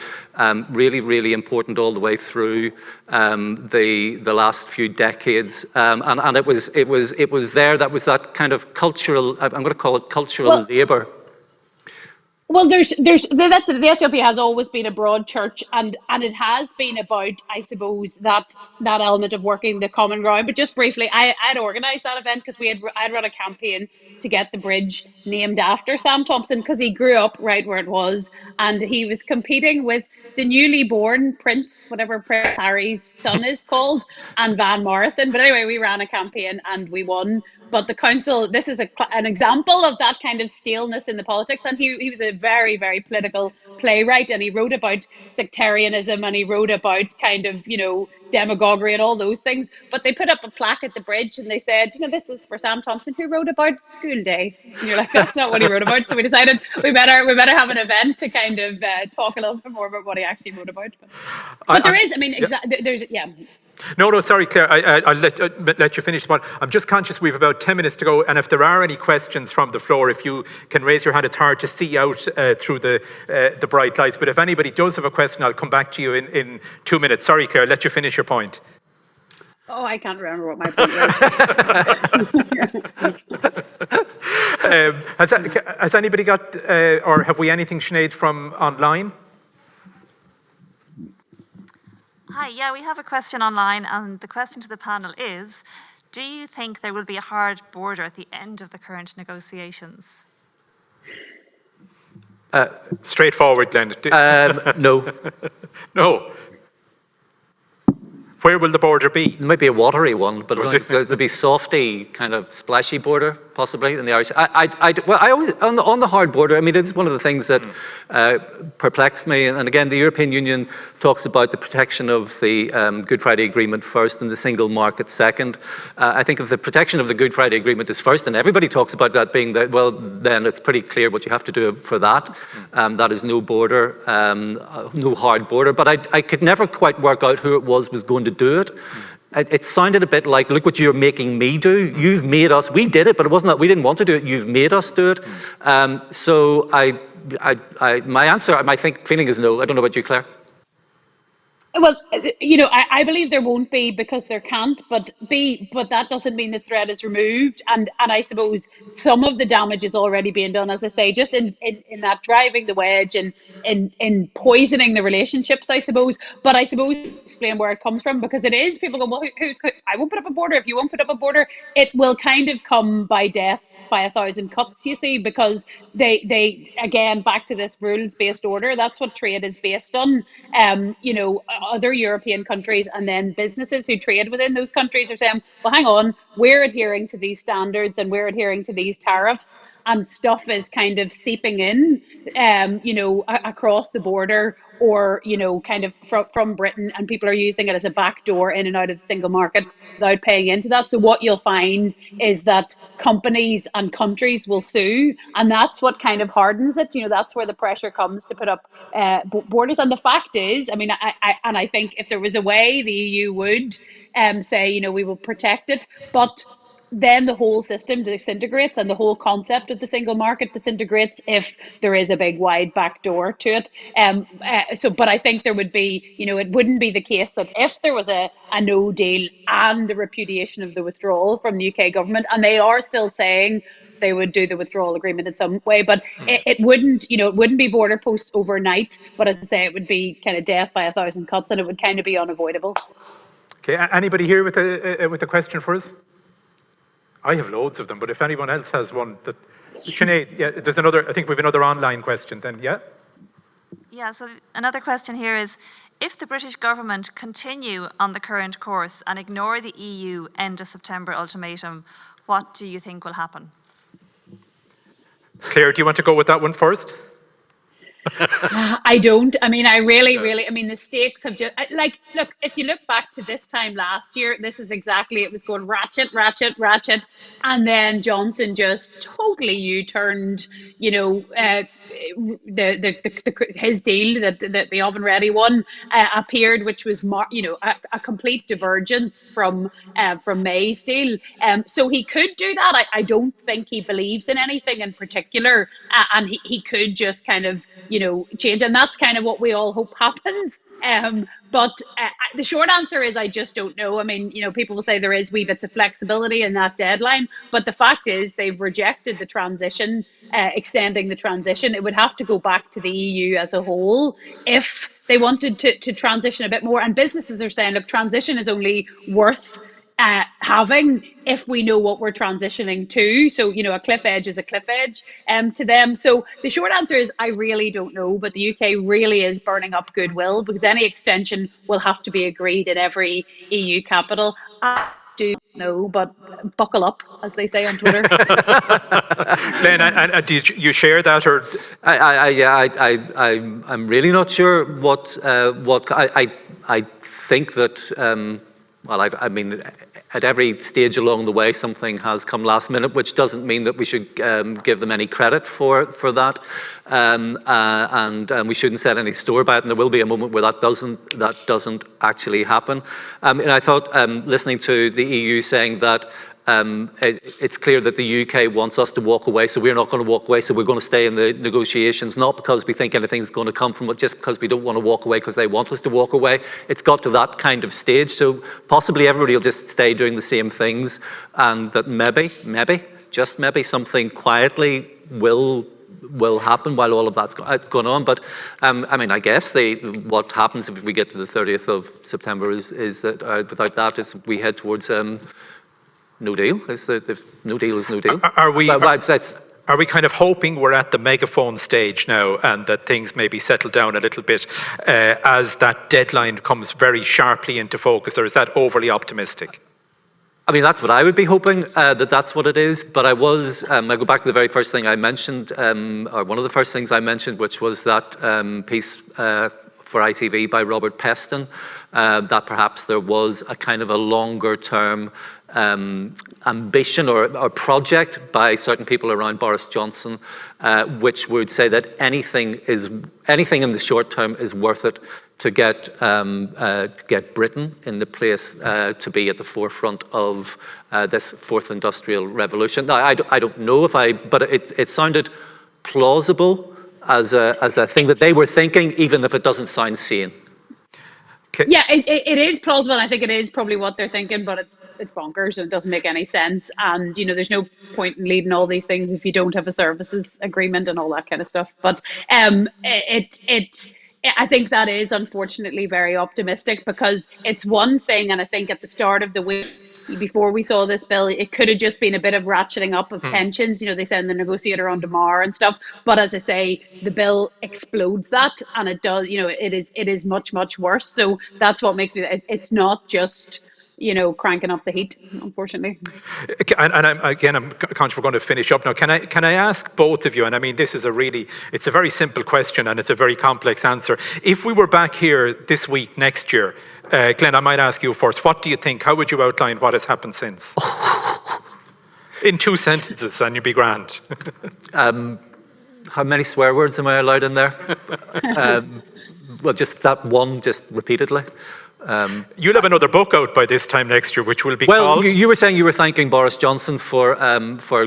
really, really important all the way through the last few decades, and it was there. That was that kind of cultural. I'm going to call it cultural labour. Well, the SDLP has always been a broad church, and it has been about, I suppose, that element of working the common ground. But just briefly, I'd organised that event because I'd run a campaign to get the bridge named after Sam Thompson, because he grew up right where it was, and he was competing with the newly born Prince, whatever Prince Harry's son is called, and Van Morrison. But anyway, we ran a campaign and we won. But the council, this is an example of that kind of staleness in the politics. And he was a very, very political playwright, and he wrote about sectarianism, and he wrote about kind of, demagoguery and all those things. But they put up a plaque at the bridge and they said, this is for Sam Thompson, who wrote about school days. And you're like, that's not what he wrote about. So we decided we better have an event to kind of talk a little bit more about what he actually wrote about. But there is, I mean, there's, yeah. No, sorry, Claire, I'll let you finish. But I'm just conscious we have about 10 minutes to go, and if there are any questions from the floor, if you can raise your hand. It's hard to see out through the bright lights, but if anybody does have a question, I'll come back to you in 2 minutes. Sorry, Claire, let you finish your point. Oh, I can't remember what my point was. Has anybody got, or have we anything, Sinead, from online? Hi, yeah, we have a question online, and the question to the panel is, do you think there will be a hard border at the end of the current negotiations? Straightforward, Glenn. No. No. Where will the border be? It might be a watery one, but there'll be softy, kind of splashy border, possibly, in the Irish. Well, I always, on the hard border, I mean, it's one of the things that perplexed me. And again, the European Union talks about the protection of the Good Friday Agreement first and the single market second. I think if the protection of the Good Friday Agreement is first, and everybody talks about that being that, well, then it's pretty clear what you have to do for that. That is no border, no hard border. But I could never quite work out who it was going to do it. It sounded a bit like, look what you're making me do. You've made us. We did it, but it wasn't that we didn't want to do it. You've made us do it. So my answer, my feeling is no. I don't know about you, Claire. Well, I believe there won't be, because there can't, but that doesn't mean the threat is removed. And I suppose some of the damage is already being done, as I say, just in that driving the wedge and in poisoning the relationships, I suppose. But I suppose explain where it comes from, because it is, people go, well, I won't put up a border. If you won't put up a border, it will kind of come by death by 1,000 cuts, you see, because they again, back to this rules-based order, that's what trade is based on. Other European countries and then businesses who trade within those countries are saying, well, hang on, we're adhering to these standards and we're adhering to these tariffs, and stuff is kind of seeping in, across the border, or, kind of from Britain, and people are using it as a backdoor in and out of the single market without paying into that. So what you'll find is that companies and countries will sue, and that's what kind of hardens it. That's where the pressure comes to put up borders. And the fact is, I mean, I think if there was a way, the EU would say, we will protect it, but then the whole system disintegrates, and the whole concept of the single market disintegrates if there is a big wide back door to it. But I think there would be, it wouldn't be the case that if there was a no deal and the repudiation of the withdrawal from the UK government, and they are still saying they would do the withdrawal agreement in some way, but it wouldn't, it wouldn't be border posts overnight. But as I say, it would be kind of death by 1,000 cuts, and it would kind of be unavoidable. Okay, anybody here with a question for us? I have loads of them, but if anyone else has one that... Sinead, yeah, there's another, I think we have another online question then, yeah? Yeah, so another question here is, if the British government continue on the current course and ignore the EU end of September ultimatum, what do you think will happen? Claire, do you want to go with that one first? I don't. I mean, I really, I mean, the stakes have just, look, if you look back to this time last year, this is exactly, it was going ratchet, ratchet, ratchet. And then Johnson just totally U-turned, his deal, that the oven ready one appeared, which was a complete divergence from May's deal. So he could do that. I don't think he believes in anything in particular, and he could just kind of change. And that's kind of what we all hope happens. But the short answer is I just don't know. I mean, people will say there is wee bits of flexibility in that deadline, but the fact is they've rejected the transition, extending the transition. It would have to go back to the EU as a whole if they wanted to transition a bit more. And businesses are saying, look, transition is only worth having if we know what we're transitioning to. So, a cliff edge is a cliff edge to them. So the short answer is I really don't know, but the UK really is burning up goodwill because any extension will have to be agreed in every EU capital. I do know, but buckle up, as they say on Twitter. Glenn, and did you share that, or? I'm really not sure what I think that. I mean, at every stage along the way, something has come last minute, which doesn't mean that we should give them any credit for that, and we shouldn't set any store by it. And there will be a moment where that doesn't actually happen. And I thought, listening to the EU saying that. It's clear that the UK wants us to walk away, so we're not going to walk away, so we're going to stay in the negotiations, not because we think anything's going to come from it, just because we don't want to walk away because they want us to walk away. It's got to that kind of stage, so possibly everybody will just stay doing the same things, and that maybe, just maybe, something quietly will happen while all of that's going on. But I mean, I guess what happens if we get to the 30th of September is that without that, is we head towards no deal. No deal is no deal. Are we kind of hoping we're at the megaphone stage now and that things maybe settle down a little bit as that deadline comes very sharply into focus, or is that overly optimistic? I mean, that's what I would be hoping, that's what it is. But I go back to the very first thing I mentioned, or one of the first things I mentioned, which was that piece for ITV by Robert Peston, that perhaps there was a kind of a longer term ambition or project by certain people around Boris Johnson, which would say that anything in the short term is worth it to get Britain in the place to be at the forefront of this fourth industrial revolution. Now, I don't know but it sounded plausible as a thing that they were thinking, even if it doesn't sound sane. Yeah, it is plausible, and I think it is probably what they're thinking, but it's bonkers and it doesn't make any sense. And there's no point in leading all these things if you don't have a services agreement and all that kind of stuff. But I think that is unfortunately very optimistic, because it's one thing, and I think at the start of the week, before we saw this bill, it could have just been a bit of ratcheting up of tensions. They send the negotiator on tomorrow and stuff. But as I say, the bill explodes that, and it does. It is much, much worse. So that's what makes me. It's not just cranking up the heat, unfortunately. And I'm conscious we're going to finish up now. Can I ask both of you? And I mean, it's a very simple question and it's a very complex answer. If we were back here this week next year. Glenn, I might ask you first. What do you think? How would you outline what has happened since? In 2 sentences, and you'd be grand. How many swear words am I allowed in there? Well, just that one, just repeatedly. You'll have another book out by this time next year, which will be called... Well, you were saying you were thanking Boris Johnson for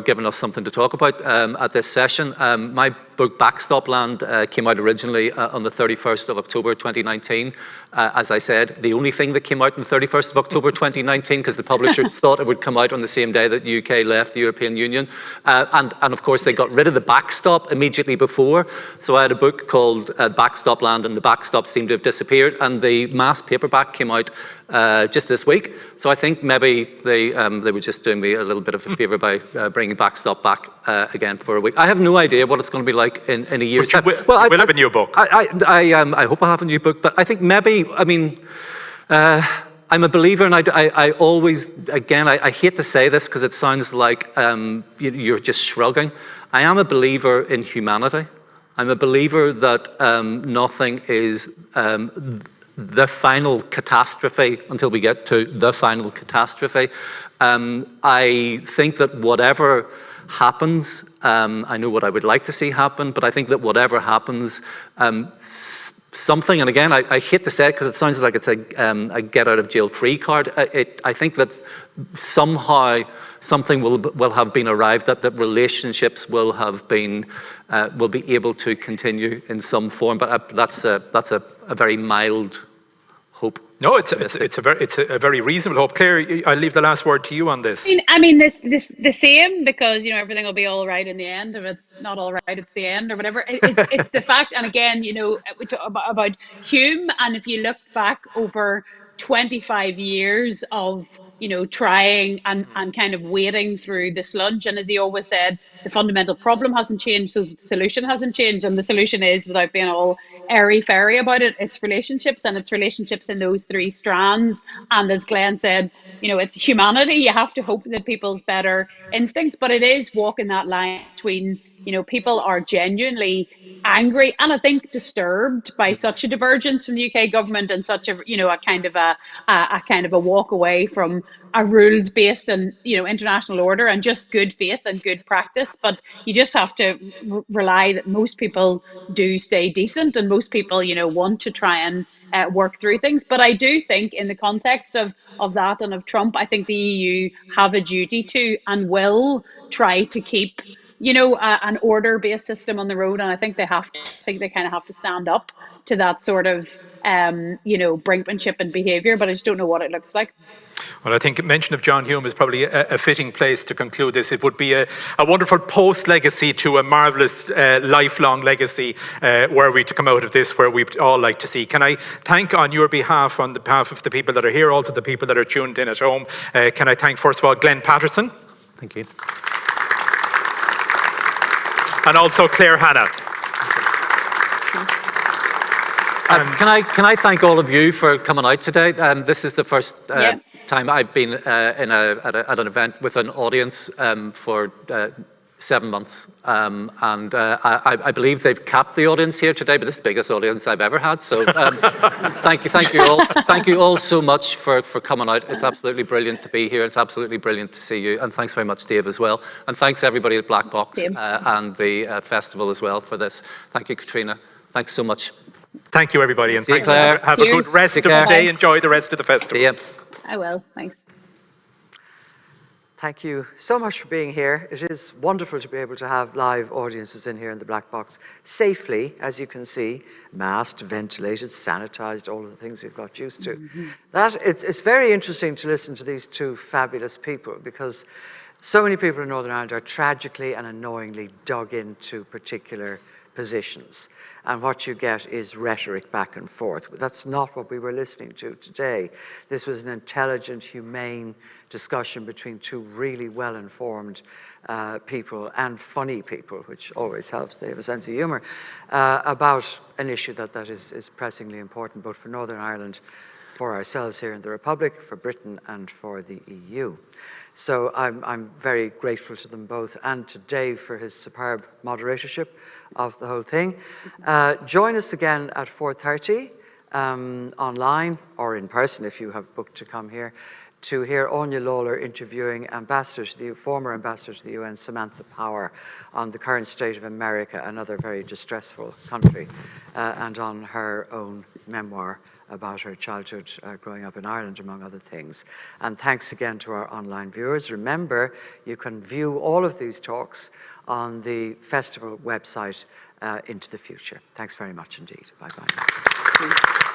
giving us something to talk about at this session. My book, Backstop Land, came out originally on the 31st of October 2019. As I said, the only thing that came out on the 31st of October 2019, because the publishers thought it would come out on the same day that the UK left the European Union. And of course, they got rid of the backstop immediately before. So I had a book called Backstop Land, and the backstop seemed to have disappeared. And the mass paperback came out just this week. So I think maybe they were just doing me a little bit of a favour by bringing Backstop back again for a week. I have no idea what it's going to be like in a year's time. Well, we'll have a new book. I hope I'll have a new book, but I think maybe, I'm a believer, and I always, again, I hate to say this because it sounds like you're just shrugging. I am a believer in humanity. I'm a believer that nothing is the final catastrophe until we get to the final catastrophe. I think that whatever happens, I know what I would like to see happen, but I think that whatever happens, something, and again, I hate to say it because it sounds like it's a get out of jail free card. I think that somehow something will have been arrived at, that relationships will be able to continue in some form. But that's a very mild hope. No, it's a very reasonable hope. Claire, I'll leave the last word to you on this. I mean, the same, because everything will be all right in the end. If it's not all right, it's the end or whatever. It's the fact, and again, we talk about Hume, and if you look back over 25 years of trying and kind of wading through the sludge, and as he always said, the fundamental problem hasn't changed, so the solution hasn't changed, and the solution is, without being all airy-fairy about it, it's relationships, and it's relationships in those three strands. And as Glenn said, it's humanity. You have to hope that people's better instincts, but it is walking that line between people are genuinely angry and I think disturbed by such a divergence from the UK government, and such a a kind of a walk away from a rules-based and international order and just good faith and good practice. But you just have to rely that most people do stay decent, and most people want to try and work through things. But I do think, in the context of that and of Trump, I think the EU have a duty to and will try to keep an order-based system on the road, and I think they have to. I think they kind of have to stand up to that sort of brinkmanship and behaviour, but I just don't know what it looks like. Well, I think mention of John Hume is probably a fitting place to conclude this. It would be a wonderful post-legacy to a marvellous lifelong legacy were we to come out of this, where we'd all like to see. Can I thank on your behalf, on the behalf of the people that are here, also the people that are tuned in at home, can I thank first of all Glenn Patterson. Thank you. And also Claire Hanna. Can I thank all of you for coming out today? This is the first time I've been at an event with an audience for 7 months, and I believe they've capped the audience here today, but this is the biggest audience I've ever had. So thank you all so much for coming out. It's absolutely brilliant to be here. It's absolutely brilliant to see you, and thanks very much, Dave, as well. And thanks everybody at Black Box and the festival as well for this. Thank you, Katrina. Thanks so much. Thank you, everybody, and thanks. Claire. Have a good rest of the day. Enjoy the rest of the festival. See ya. I will. Thanks. Thank you so much for being here. It is wonderful to be able to have live audiences in here in the Black Box safely, as you can see, masked, ventilated, sanitized, all of the things we've got used to. It's very interesting to listen to these two fabulous people, because so many people in Northern Ireland are tragically and annoyingly dug into particular positions, and what you get is rhetoric back and forth. That's not what we were listening to today. This was an intelligent, humane discussion between two really well-informed people, and funny people, which always helps. They have a sense of humour about an issue that is pressingly important, both for Northern Ireland, for ourselves here in the Republic, for Britain, and for the EU. So I'm very grateful to them both, and to Dave for his superb moderatorship of the whole thing. Join us again at 4:30 online or in person if you have booked to come here, to hear Anya Lawler interviewing former ambassador to the UN, Samantha Power, on the current state of America, another very distressful country, and on her own memoir about her childhood growing up in Ireland, among other things. And thanks again to our online viewers. Remember, you can view all of these talks on the festival website into the future. Thanks very much indeed. Bye-bye.